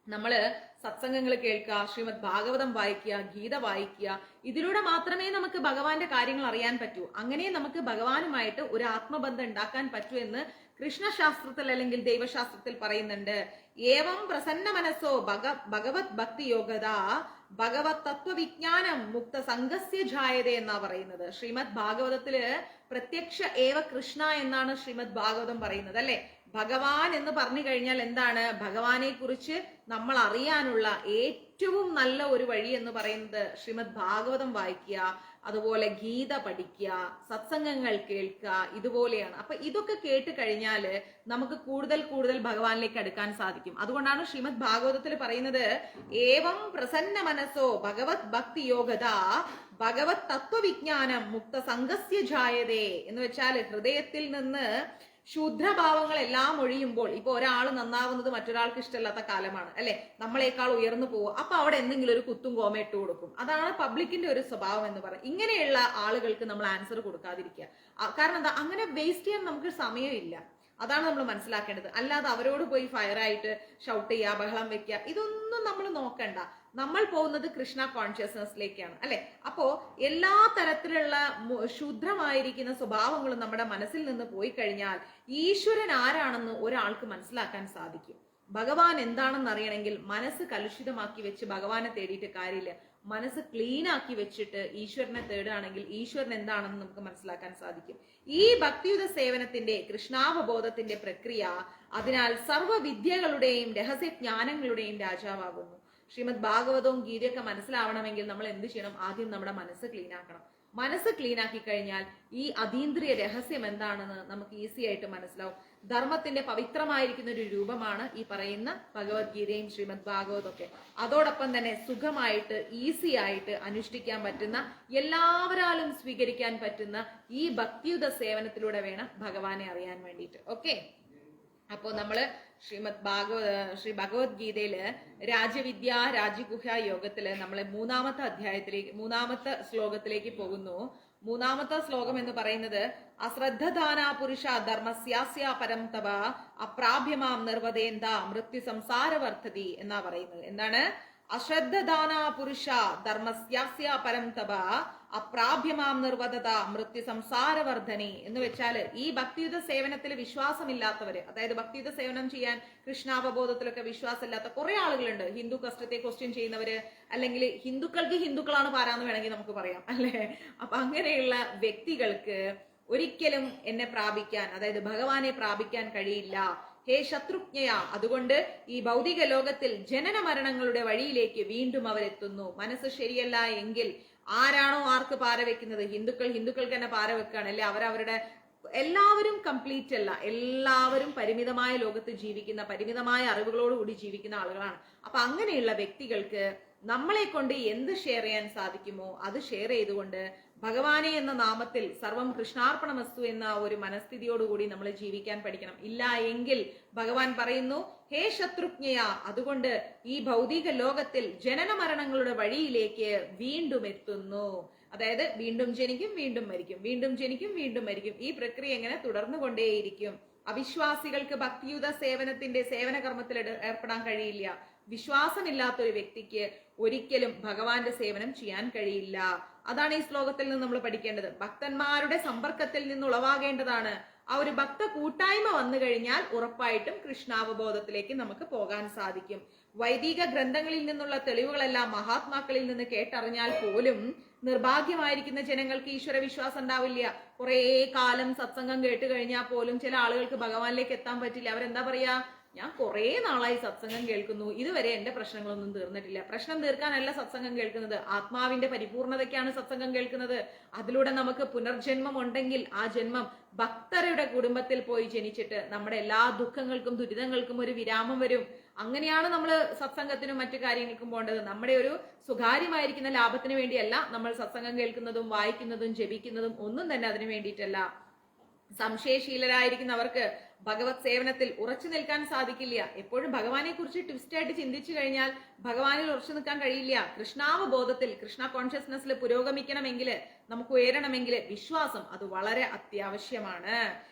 നമ്മള് സത്സംഗങ്ങൾ കേൾക്കുക, ശ്രീമദ് ഭാഗവതം വായിക്കുക, ഗീത വായിക്കുക. ഇതിലൂടെ മാത്രമേ നമുക്ക് ഭഗവാന്റെ കാര്യങ്ങൾ അറിയാൻ പറ്റൂ. അങ്ങനെ നമുക്ക് ഭഗവാനുമായിട്ട് ഒരു ആത്മബന്ധം ഉണ്ടാക്കാൻ പറ്റൂ എന്ന് കൃഷ്ണശാസ്ത്രത്തിൽ അല്ലെങ്കിൽ ദൈവശാസ്ത്രത്തിൽ പറയുന്നുണ്ട്. ഏവം പ്രസന്ന മനസ്സോ ഭഗവത് ഭക്തി യോഗത ഭഗവത് തത്വവിജ്ഞാനം മുക്ത സംഘസ്യ ജായത എന്നാ പറയുന്നത്. ശ്രീമദ് ഭാഗവതത്തില് പ്രത്യക്ഷ ഏവ കൃഷ്ണ എന്നാണ് ശ്രീമദ് ഭാഗവതം പറയുന്നത്, അല്ലെ? ഭഗവാൻ എന്ന് പറഞ്ഞു കഴിഞ്ഞാൽ എന്താണ്? ഭഗവാനെ കുറിച്ച് നമ്മൾ അറിയാനുള്ള ഏറ്റവും നല്ല ഒരു വഴി എന്ന് പറയുന്നത് ശ്രീമദ് ഭാഗവതം വായിക്കുക, അതുപോലെ ഗീത പഠിക്കുക, സത്സംഗങ്ങൾ കേൾക്കുക, ഇതുപോലെയാണ്. അപ്പൊ ഇതൊക്കെ കേട്ട് കഴിഞ്ഞാല് നമുക്ക് കൂടുതൽ കൂടുതൽ ഭഗവാനിലേക്ക് അടുക്കാൻ സാധിക്കും. അതുകൊണ്ടാണ് ശ്രീമദ് ഭാഗവതത്തിൽ പറയുന്നത് ഏവം പ്രസന്ന മനസ്സോ ഭഗവത് ഭക്തി യോഗത ഭഗവത് തത്വവിജ്ഞാനം മുക്ത സംഘസ്യ ജായതേ എന്ന് വെച്ചാൽ ഹൃദയത്തിൽ നിന്ന് ശൂദ്രഭാവങ്ങളെല്ലാം ഒഴിയുമ്പോൾ, ഇപ്പൊ ഒരാൾ നന്നാവുന്നത് മറ്റൊരാൾക്ക് ഇഷ്ടമില്ലാത്ത കാലമാണ്, അല്ലെ? നമ്മളെക്കാൾ ഉയർന്നു പോവുക. അപ്പൊ അവിടെ എന്തെങ്കിലും ഒരു കുത്തും കോമ ഇട്ട് കൊടുക്കും. അതാണ് പബ്ലിക്കിന്റെ ഒരു സ്വഭാവം എന്ന് പറയുന്നത്. ഇങ്ങനെയുള്ള ആളുകൾക്ക് നമ്മൾ ആൻസർ കൊടുക്കാതിരിക്കുക. കാരണം എന്താ? അങ്ങനെ വേസ്റ്റ് ചെയ്യാൻ നമുക്ക് സമയമില്ല. അതാണ് നമ്മൾ മനസ്സിലാക്കേണ്ടത്. അല്ലാതെ അവരോട് പോയി ഫയറായിട്ട് ഷൗട്ട് ചെയ്യുക, ബഹളം വെക്കുക, ഇതൊന്നും നമ്മൾ നോക്കണ്ട. നമ്മൾ പോകുന്നത് കൃഷ്ണ കോൺഷ്യസ്നെസ്സിലേക്കാണ്, അല്ലെ? അപ്പോ എല്ലാ തരത്തിലുള്ള ശുദ്രമായിരിക്കുന്ന സ്വഭാവങ്ങളും നമ്മുടെ മനസ്സിൽ നിന്ന് പോയി കഴിഞ്ഞാൽ ഈശ്വരൻ ആരാണെന്ന് ഒരാൾക്ക് മനസ്സിലാക്കാൻ സാധിക്കും. ഭഗവാൻ എന്താണെന്ന് അറിയണമെങ്കിൽ മനസ്സ് കലുഷിതമാക്കി വെച്ച് ഭഗവാനെ തേടിയിട്ട് കാര്യമില്ല. മനസ്സ് ക്ലീൻ ആക്കി വെച്ചിട്ട് ഈശ്വരനെ തേടുകയാണെങ്കിൽ ഈശ്വരൻ എന്താണെന്ന് നമുക്ക് മനസ്സിലാക്കാൻ സാധിക്കും. ഈ ഭക്തിയുത സേവനത്തിന്റെ കൃഷ്ണാവബോധത്തിന്റെ പ്രക്രിയ അതിനാൽ സർവ്വവിദ്യകളുടെയും രഹസ്യജ്ഞാനങ്ങളുടെയും രാജാവാകുന്നു. ശ്രീമദ് ഭാഗവതവും ഗീതയൊക്കെ മനസ്സിലാവണമെങ്കിൽ നമ്മൾ എന്ത് ചെയ്യണം? ആദ്യം നമ്മുടെ മനസ്സ് ക്ലീൻ ആക്കണം. മനസ്സ് ക്ലീൻ ആക്കി കഴിഞ്ഞാൽ ഈ അതീന്ദ്രിയ രഹസ്യം എന്താണെന്ന് നമുക്ക് ഈസി ആയിട്ട് മനസ്സിലാവും. ധർമ്മത്തിന്റെ പവിത്രമായിരിക്കുന്ന ഒരു രൂപമാണ് ഈ പറയുന്ന ഭഗവത്ഗീതയും ശ്രീമദ് ഭാഗവതമൊക്കെ. അതോടൊപ്പം തന്നെ സുഖമായിട്ട് ഈസി ആയിട്ട് അനുഷ്ഠിക്കാൻ പറ്റുന്ന, എല്ലാവരാലും സ്വീകരിക്കാൻ പറ്റുന്ന ഈ ഭക്തിയുത സേവനത്തിലൂടെ വേണം ഭഗവാനെ അറിയാൻ വേണ്ടിയിട്ട്. ഓക്കെ, അപ്പോ നമ്മള് ശ്രീ ഭഗവത്ഗീതയില് രാജവിദ്യ രാജഗുഹ്യ യോഗത്തില് നമ്മള് മൂന്നാമത്തെ ശ്ലോകത്തിലേക്ക് പോകുന്നു. മൂന്നാമത്തെ ശ്ലോകം എന്ന് പറയുന്നത് അശ്രദ്ധദാന പുരുഷ ധർമ്മസ്യാസ്യ പരം തപ അപ്രാഭ്യമാം നിർവദേന്ത മൃത്യു സംസാരവർദ്ധതി എന്നാ പറയുന്നത്. എന്താണ്? അശ്രദ്ധദാന പുരുഷ ധർമ്മസ്യാസ്യ പരം തപ അപ്രാഭ്യമാം നിർവദത മൃത്യു സംസാരവർദ്ധനി എന്ന് വെച്ചാല് ഈ ഭക്തിയുത സേവനത്തിൽ വിശ്വാസമില്ലാത്തവര്, അതായത് ഭക്തിയുത സേവനം ചെയ്യാൻ കൃഷ്ണാവബോധത്തിലൊക്കെ വിശ്വാസമില്ലാത്ത കുറെ ആളുകളുണ്ട്. ഹിന്ദു കസ്റ്റത്തെ ക്വസ്റ്റ്യൻ ചെയ്യുന്നവര്, അല്ലെങ്കിൽ ഹിന്ദുക്കൾക്ക് ഹിന്ദുക്കളാണ് പാരാന്ന് വേണമെങ്കിൽ നമുക്ക് പറയാം അല്ലെ. അപ്പൊ അങ്ങനെയുള്ള വ്യക്തികൾക്ക് ഒരിക്കലും എന്നെ പ്രാപിക്കാൻ, അതായത് ഭഗവാനെ പ്രാപിക്കാൻ കഴിയില്ല. ഹേ ശത്രുജ്ഞയ, അതുകൊണ്ട് ഈ ഭൗതിക ലോകത്തിൽ ജനന മരണങ്ങളുടെ വഴിയിലേക്ക് വീണ്ടും അവരെത്തുന്നു. മനസ്സ് ശരിയല്ല എങ്കിൽ ആരാണോ ആർക്ക് പാര വെക്കുന്നത്, ഹിന്ദുക്കൾക്ക് തന്നെ പാര വെക്കുകയാണ് അല്ലെ. അവരവരുടെ എല്ലാവരും കംപ്ലീറ്റ് അല്ല, എല്ലാവരും പരിമിതമായ ലോകത്ത് ജീവിക്കുന്ന, പരിമിതമായ അറിവുകളോടുകൂടി ജീവിക്കുന്ന ആളുകളാണ്. അപ്പൊ അങ്ങനെയുള്ള വ്യക്തികൾക്ക് നമ്മളെ കൊണ്ട് എന്ത് ഷെയർ ചെയ്യാൻ സാധിക്കുമോ അത് ഷെയർ ചെയ്തുകൊണ്ട് ഭഗവാനെ എന്ന നാമത്തിൽ സർവം കൃഷ്ണാർപ്പണമസ്തു എന്ന ഒരു മനസ്ഥിതിയോടുകൂടി നമ്മൾ ജീവിക്കാൻ പഠിക്കണം. ഇല്ല എങ്കിൽ ഭഗവാൻ പറയുന്നു, ഹേ ശത്രുജ്ഞയ, അതുകൊണ്ട് ഈ ഭൗതിക ലോകത്തിൽ ജനന മരണങ്ങളുടെ വഴിയിലേക്ക് വീണ്ടും എത്തുന്നു. അതായത് വീണ്ടും ജനിക്കും, വീണ്ടും മരിക്കും, വീണ്ടും ജനിക്കും, വീണ്ടും മരിക്കും. ഈ പ്രക്രിയ എങ്ങനെ തുടർന്നു കൊണ്ടേയിരിക്കും. അവിശ്വാസികൾക്ക് ഭക്തിയുത സേവന കർമ്മത്തിൽ ഏർപ്പെടാൻ കഴിയില്ല. വിശ്വാസമില്ലാത്തൊരു വ്യക്തിക്ക് ഒരിക്കലും ഭഗവാന്റെ സേവനം ചെയ്യാൻ കഴിയില്ല. അതാണ് ഈ ശ്ലോകത്തിൽ നിന്ന് നമ്മൾ പഠിക്കേണ്ടത്. ഭക്തന്മാരുടെ സമ്പർക്കത്തിൽ നിന്ന് ഉളവാകേണ്ടതാണ്. ആ ഒരു ഭക്ത കൂട്ടായ്മ വന്നു കഴിഞ്ഞാൽ ഉറപ്പായിട്ടും കൃഷ്ണാവബോധത്തിലേക്ക് നമുക്ക് പോകാൻ സാധിക്കും. വൈദിക ഗ്രന്ഥങ്ങളിൽ നിന്നുള്ള തെളിവുകളെല്ലാം മഹാത്മാക്കളിൽ നിന്ന് കേട്ടറിഞ്ഞാൽ പോലും നിർഭാഗ്യമായിരിക്കുന്ന ജനങ്ങൾക്ക് ഈശ്വര വിശ്വാസം ഉണ്ടാവില്ല. കുറെ കാലം സത്സംഗം കേട്ട് കഴിഞ്ഞാൽ പോലും ചില ആളുകൾക്ക് ഭഗവാനിലേക്ക് എത്താൻ പറ്റില്ല. അവരെന്താ പറയാ, ഞാൻ കുറെ നാളായി സത്സംഗം കേൾക്കുന്നു, ഇതുവരെ എന്റെ പ്രശ്നങ്ങളൊന്നും തീർന്നിട്ടില്ല. പ്രശ്നം തീർക്കാനല്ല സത്സംഗം കേൾക്കുന്നത്, ആത്മാവിന്റെ പരിപൂർണതയ്ക്കാണ് സത്സംഗം കേൾക്കുന്നത്. അതിലൂടെ നമുക്ക് പുനർജന്മം ഉണ്ടെങ്കിൽ ആ ജന്മം ഭക്തരുടെ കുടുംബത്തിൽ പോയി ജനിച്ചിട്ട് നമ്മുടെ എല്ലാ ദുഃഖങ്ങൾക്കും ദുരിതങ്ങൾക്കും ഒരു വിരാമം വരും. അങ്ങനെയാണ് നമ്മൾ സത്സംഗത്തിനും മറ്റു കാര്യങ്ങൾക്കും പോകേണ്ടത്. നമ്മുടെ ഒരു സ്വകാര്യമായിരിക്കുന്ന ലാഭത്തിന് വേണ്ടിയല്ല നമ്മൾ സത്സംഗം കേൾക്കുന്നതും വായിക്കുന്നതും ജപിക്കുന്നതും ഒന്നും തന്നെ അതിനു വേണ്ടിയിട്ടല്ല. സംശയശീലരായിരിക്കുന്നവർക്ക് ഭഗവത് സേവനത്തിൽ ഉറച്ചു നിൽക്കാൻ സാധിക്കില്ല. എപ്പോഴും ഭഗവാനെ കുറിച്ച് ട്വിസ്റ്റ് ആയിട്ട് ചിന്തിച്ചു കഴിഞ്ഞാൽ ഭഗവാനിൽ ഉറച്ചു നിൽക്കാൻ കഴിയില്ല. കൃഷ്ണാവബോധത്തിൽ, കൃഷ്ണ കോൺഷ്യസ്നെസ്സിൽ പുരോഗമിക്കണമെങ്കിൽ, നമുക്ക് ഉയരണമെങ്കിൽ വിശ്വാസം അത് വളരെ അത്യാവശ്യമാണ്.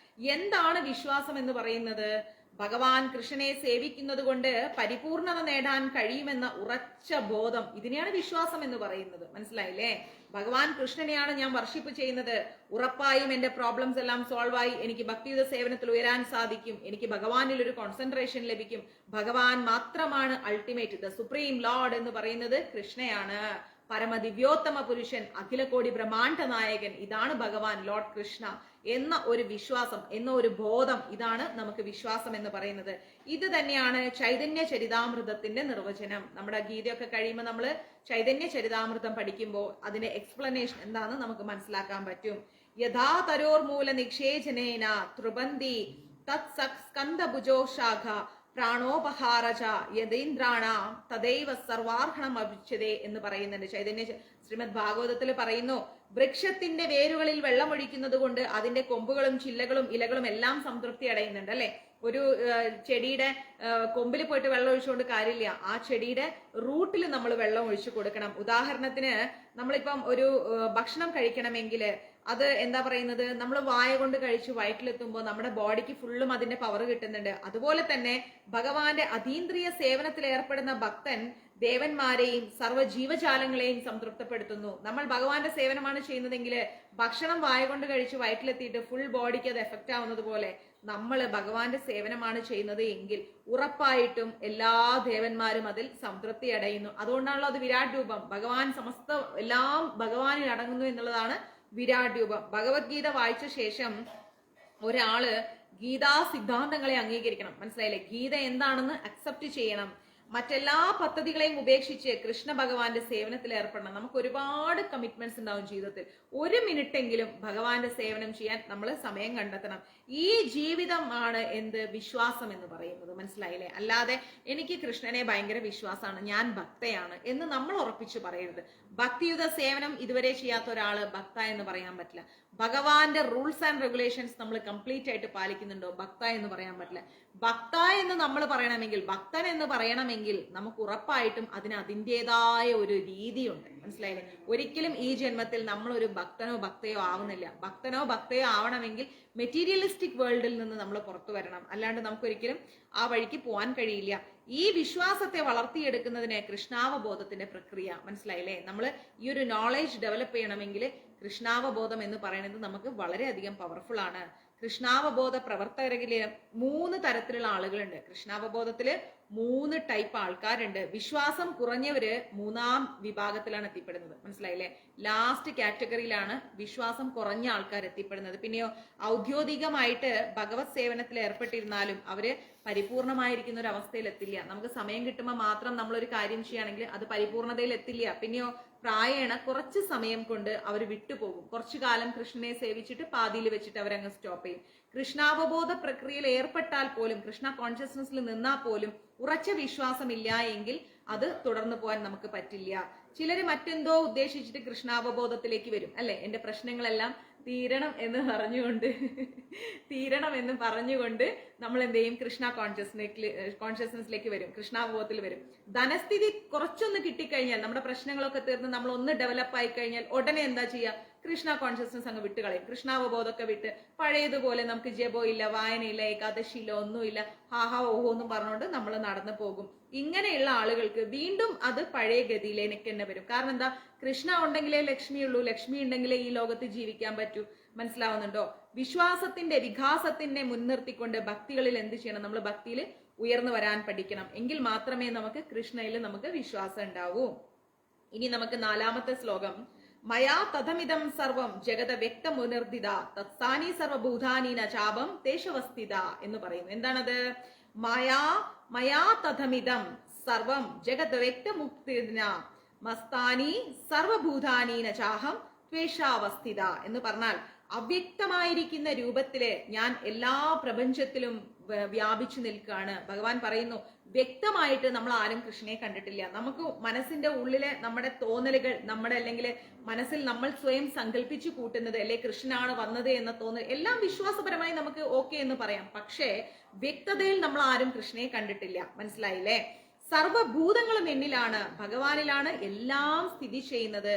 എന്താണ് വിശ്വാസം എന്ന് പറയുന്നത്? ഭഗവാൻ കൃഷ്ണനെ സേവിക്കുന്നത് കൊണ്ട് പരിപൂർണത നേടാൻ കഴിയുമെന്ന ഉറച്ച ബോധം, ഇതിനെയാണ് വിശ്വാസം എന്ന് പറയുന്നത്. മനസ്സിലായില്ലേ? ഭഗവാൻ കൃഷ്ണനെയാണ് ഞാൻ വർഷിപ്പ് ചെയ്യുന്നത്, ഉറപ്പായും എന്റെ പ്രോബ്ലംസ് എല്ലാം സോൾവ് ആയി എനിക്ക് ഭക്തിയുത സേവനത്തിൽ ഉയരാൻ സാധിക്കും, എനിക്ക് ഭഗവാനിൽ ഒരു കോൺസെൻട്രേഷൻ ലഭിക്കും. ഭഗവാൻ മാത്രമാണ് അൾട്ടിമേറ്റ്, ദ സുപ്രീം ലോർഡ് എന്ന് പറയുന്നത് കൃഷ്ണയാണ്. പരമദിവ്യോത്തമ പുരുഷൻ, അഖിലകോടി ബ്രഹ്മാണ്ഡ നായകൻ, ഇതാണ് ഭഗവാൻ ലോർഡ് കൃഷ്ണ എന്ന ഒരു വിശ്വാസം, എന്ന ഒരു ബോധം, ഇതാണ് നമുക്ക് വിശ്വാസം എന്ന് പറയുന്നത്. ഇത് തന്നെയാണ് ചൈതന്യ ചരിതാമൃതത്തിന്റെ നിർവചനം. നമ്മുടെ ഗീതയൊക്കെ കഴിയുമ്പോൾ നമ്മൾ ചൈതന്യ ചരിതാമൃതം പഠിക്കുമ്പോൾ അതിന്റെ എക്സ്പ്ലനേഷൻ എന്താണെന്ന് നമുക്ക് മനസ്സിലാക്കാൻ പറ്റും. യഥാ തരോർമൂല നിക്ഷേചനേന ത്രിബന്ധി തത് സ്കന്ദഭുജോ ശാഖ പ്രാണോപഹാരച യതീന്ദ്രാണാം തദൈവ സർവാർഹണം അഭിച്ഛതേ എന്ന് പറയുന്നുണ്ട്. ചൈതന്യ ശ്രീമദ് ഭാഗവതത്തിൽ പറയുന്നു, വൃക്ഷത്തിന്റെ വേരുകളിൽ വെള്ളമൊഴിക്കുന്നത് കൊണ്ട് അതിന്റെ കൊമ്പുകളും ചില്ലകളും ഇലകളും എല്ലാം സംതൃപ്തി അടയുന്നുണ്ട് അല്ലെ. ഒരു ചെടിയുടെ കൊമ്പിൽ പോയിട്ട് വെള്ളം ഒഴിച്ചുകൊണ്ട് കാര്യമില്ല, ആ ചെടിയുടെ റൂട്ടിൽ നമ്മൾ വെള്ളം ഒഴിച്ചു കൊടുക്കണം. ഉദാഹരണത്തിന് നമ്മളിപ്പം ഒരു ഭക്ഷണം കഴിക്കണമെങ്കിൽ അത് എന്താ പറയുന്നത്, നമ്മൾ വായ കൊണ്ട് കഴിച്ച് വയറ്റിലെത്തുമ്പോൾ നമ്മുടെ ബോഡിക്ക് ഫുള്ളും അതിന്റെ പവർ കിട്ടുന്നുണ്ട്. അതുപോലെ തന്നെ ഭഗവാന്റെ അതീന്ദ്രിയ സേവനത്തിൽ ഏർപ്പെടുന്ന ഭക്തൻ ദേവന്മാരെയും സർവ്വ ജീവജാലങ്ങളെയും സംതൃപ്തപ്പെടുത്തുന്നു. നമ്മൾ ഭഗവാന്റെ സേവനമാണ് ചെയ്യുന്നതെങ്കിൽ ഭക്ഷണം വായ കൊണ്ട് കഴിച്ച് വയറ്റിലെത്തിയിട്ട് ഫുൾ ബോഡിക്ക് അത് എഫക്റ്റ് ആവുന്നത് പോലെ നമ്മൾ ഭഗവാന്റെ സേവനമാണ് ചെയ്യുന്നത് എങ്കിൽ ഉറപ്പായിട്ടും എല്ലാ ദേവന്മാരും അതിൽ സംതൃപ്തി അടയുന്നു. അതുകൊണ്ടാണല്ലോ അത് വിരാട് രൂപം. ഭഗവാൻ സമസ്ത എല്ലാം ഭഗവാനിൽ അടങ്ങുന്നു എന്നുള്ളതാണ് വിരാട് രൂപം. ഭഗവത്ഗീത വായിച്ച ശേഷം ഒരാള് ഗീതാ സിദ്ധാന്തങ്ങളെ അംഗീകരിക്കണം. മനസ്സിലായില്ലേ? ഗീത എന്താണെന്ന് അക്സെപ്റ്റ് ചെയ്യണം. മറ്റെല്ലാ പദ്ധതികളെയും ഉപേക്ഷിച്ച് കൃഷ്ണ ഭഗവാന്റെ സേവനത്തിൽ ഏർപ്പെടണം. നമുക്ക് ഒരുപാട് കമ്മിറ്റ്മെന്റ്സ് ഉണ്ടാവും ജീവിതത്തിൽ. 1 മിനിറ്റെങ്കിലും ഭഗവാന്റെ സേവനം ചെയ്യാൻ നമ്മൾ സമയം കണ്ടെത്തണം. ഈ ജീവിതമാണ് വിശ്വാസം എന്ന് പറയുന്നത്. മനസ്സിലായില്ലേ? അല്ലാതെ എനിക്ക് കൃഷ്ണനെ ഭയങ്കര വിശ്വാസമാണ്, ഞാൻ ഭക്തയാണ് എന്ന് നമ്മൾ ഉറപ്പിച്ചു പറയരുത്. ഭക്തിയുത സേവനം ഇതുവരെ ചെയ്യാത്ത ഒരാള് ഭക്ത എന്ന് പറയാൻ പറ്റില്ല. ഭഗവാന്റെ റൂൾസ് ആൻഡ് റെഗുലേഷൻസ് നമ്മൾ കംപ്ലീറ്റ് ആയിട്ട് പാലിക്കുന്നുണ്ടോ, ഭക്ത എന്ന് പറയാൻ പറ്റില്ല. ഭക്ത എന്ന് നമ്മൾ പറയണമെങ്കിൽ, ഭക്തൻ എന്ന് പറയണമെങ്കിൽ നമുക്ക് ഉറപ്പായിട്ടും അതിൻ്റെതായ ഒരു രീതിയുണ്ട്. മനസ്സിലായില്ലേ? ഒരിക്കലും ഈ ജന്മത്തിൽ നമ്മൾ ഒരു ഭക്തനോ ഭക്തയോ ആവുന്നില്ല. ഭക്തനോ ഭക്തയോ ആവണമെങ്കിൽ മെറ്റീരിയലിസ്റ്റിക് വേൾഡിൽ നിന്ന് നമ്മൾ പുറത്തു വരണം. അല്ലാണ്ട് നമുക്കൊരിക്കലും ആ വഴിക്ക് പോകാൻ കഴിയില്ല. ഈ വിശ്വാസത്തെ വളർത്തിയെടുക്കുന്നതിന് കൃഷ്ണാവബോധത്തിന്റെ പ്രക്രിയ. മനസ്സിലായില്ലേ? നമ്മൾ ഈ ഒരു നോളേജ് ഡെവലപ്പ് ചെയ്യണമെങ്കിൽ കൃഷ്ണാവബോധം എന്ന് പറയുന്നത് നമുക്ക് വളരെയധികം പവർഫുൾ ആണ്. കൃഷ്ണാവബോധ പ്രവർത്തകരില് 3 തരത്തിലുള്ള ആളുകളുണ്ട്. കൃഷ്ണാവബോധത്തില് 3 ടൈപ്പ് ആൾക്കാരുണ്ട്. വിശ്വാസം കുറഞ്ഞവര് 3ാം വിഭാഗത്തിലാണ് എത്തിപ്പെടുന്നത്. മനസ്സിലായില്ലേ? ലാസ്റ്റ് കാറ്റഗറിയിലാണ് വിശ്വാസം കുറഞ്ഞ ആൾക്കാർ എത്തിപ്പെടുന്നത്. പിന്നെയോ ഔദ്യോഗികമായിട്ട് ഭഗവത് സേവനത്തിൽ ഏർപ്പെട്ടിരുന്നാലും അവര് പരിപൂർണമായിരിക്കുന്ന ഒരു അവസ്ഥയിൽ എത്തില്ല. നമുക്ക് സമയം കിട്ടുമ്പോൾ മാത്രം നമ്മളൊരു കാര്യം ചെയ്യുകയാണെങ്കിൽ അത് പരിപൂർണതയിൽ എത്തില്ല. പിന്നെയോ പ്രായേണ കുറച്ച് സമയം കൊണ്ട് അവർ വിട്ടുപോകും. കുറച്ചു കാലം കൃഷ്ണനെ സേവിച്ചിട്ട് പാതിയിൽ വെച്ചിട്ട് അവരങ്ങ് സ്റ്റോപ്പ് ചെയ്യും. കൃഷ്ണാവബോധ പ്രക്രിയയിൽ ഏർപ്പെട്ടാൽ പോലും, കൃഷ്ണ കോൺഷ്യസ്നസ്സിൽ നിന്നാൽ പോലും ഉറച്ച വിശ്വാസമില്ല എങ്കിൽ അത് തുടർന്നു പോകാൻ നമുക്ക് പറ്റില്ല. ചിലര് മറ്റെന്തോ ഉദ്ദേശിച്ചിട്ട് കൃഷ്ണാവബോധത്തിലേക്ക് വരും, അല്ലെ? എന്റെ പ്രശ്നങ്ങളെല്ലാം തീരണം എന്ന് പറഞ്ഞുകൊണ്ട് നമ്മൾ എന്ത് ചെയ്യും? കൃഷ്ണ കോൺഷ്യസ്നസ്സിലേക്ക് വരും, കൃഷ്ണാവബോധത്തിൽ വരും. ധനസ്ഥിതി കുറച്ചൊന്ന് കിട്ടിക്കഴിഞ്ഞാൽ, നമ്മുടെ പ്രശ്നങ്ങളൊക്കെ തീർന്ന് നമ്മൾ ഒന്ന് ഡെവലപ്പ് ആയി കഴിഞ്ഞാൽ ഉടനെ എന്താ ചെയ്യുക? കൃഷ്ണ കോൺഷ്യസ്നസ് അങ്ങ് വിട്ടുകളയും. കൃഷ്ണാവബോധമൊക്കെ വിട്ട് പഴയതുപോലെ നമുക്ക് ജപോ ഇല്ല, വായനയില്ല, ഏകാദശിയില്ല, ഒന്നുമില്ല, ഹാഹാ ഓഹോ എന്നും പറഞ്ഞുകൊണ്ട് നമ്മൾ നടന്നു പോകും. ഇങ്ങനെയുള്ള ആളുകൾക്ക് വീണ്ടും അത് പഴയ ഗതിയിലേക്ക് തന്നെ വരും. കാരണം എന്താ? കൃഷ്ണ ഉണ്ടെങ്കിലേ ലക്ഷ്മി ഉള്ളൂ, ലക്ഷ്മി ഉണ്ടെങ്കിലേ ഈ ലോകത്ത് ജീവിക്കാൻ പറ്റൂ. മനസ്സിലാവുന്നുണ്ടോ? വിശ്വാസത്തിന്റെ വികാസത്തിനെ മുൻനിർത്തിക്കൊണ്ട് ഭക്തികളിൽ എന്ത് ചെയ്യണം? നമ്മൾ ഭക്തിയിൽ ഉയർന്നു വരാൻ പഠിക്കണം. എങ്കിൽ മാത്രമേ നമുക്ക് കൃഷ്ണയിൽ നമുക്ക് വിശ്വാസം ഉണ്ടാവൂ. ഇനി നമുക്ക് 4ാമത്തെ ശ്ലോകം. മയാ തഥമിതം സർവം ജഗത വ്യക്തമുനിർദിത തത്സാനി സർവഭൂതാനീന ചാപം തേശവസ്ഥിത എന്ന് പറയുന്നു. എന്താണത്? മയാ തഥമിതം സർവം ജഗത് വ്യക്തമുക്തിന മസ്താനി സർവഭൂതാനീന ചാഹം ത്വേഷാവസ്ഥിത എന്ന് പറഞ്ഞാൽ, അവ്യക്തമായിരിക്കുന്ന രൂപത്തില് ഞാൻ എല്ലാ പ്രപഞ്ചത്തിലും വ്യാപിച്ചു നിൽക്കുകയാണ്. ഭഗവാൻ പറയുന്നു, വ്യക്തമായിട്ട് നമ്മൾ ആരും കൃഷ്ണനെ കണ്ടിട്ടില്ല. നമുക്ക് മനസ്സിന്റെ ഉള്ളിലെ നമ്മുടെ തോന്നലുകൾ, നമ്മുടെ അല്ലെങ്കിൽ മനസ്സിൽ നമ്മൾ സ്വയം സങ്കല്പിച്ചു കൂട്ടുന്നത്, അല്ലെ കൃഷ്ണനാണ് വന്നത് എന്ന തോന്നൽ എല്ലാം വിശ്വാസപരമായി നമുക്ക് ഓക്കെ എന്ന് പറയാം. പക്ഷേ വ്യക്തതയിൽ നമ്മൾ ആരും കൃഷ്ണനെ കണ്ടിട്ടില്ല. മനസ്സിലായില്ലേ? സർവഭൂതങ്ങളും എന്നിലാണ്, ഭഗവാനിലാണ് എല്ലാം സ്ഥിതി ചെയ്യുന്നത്.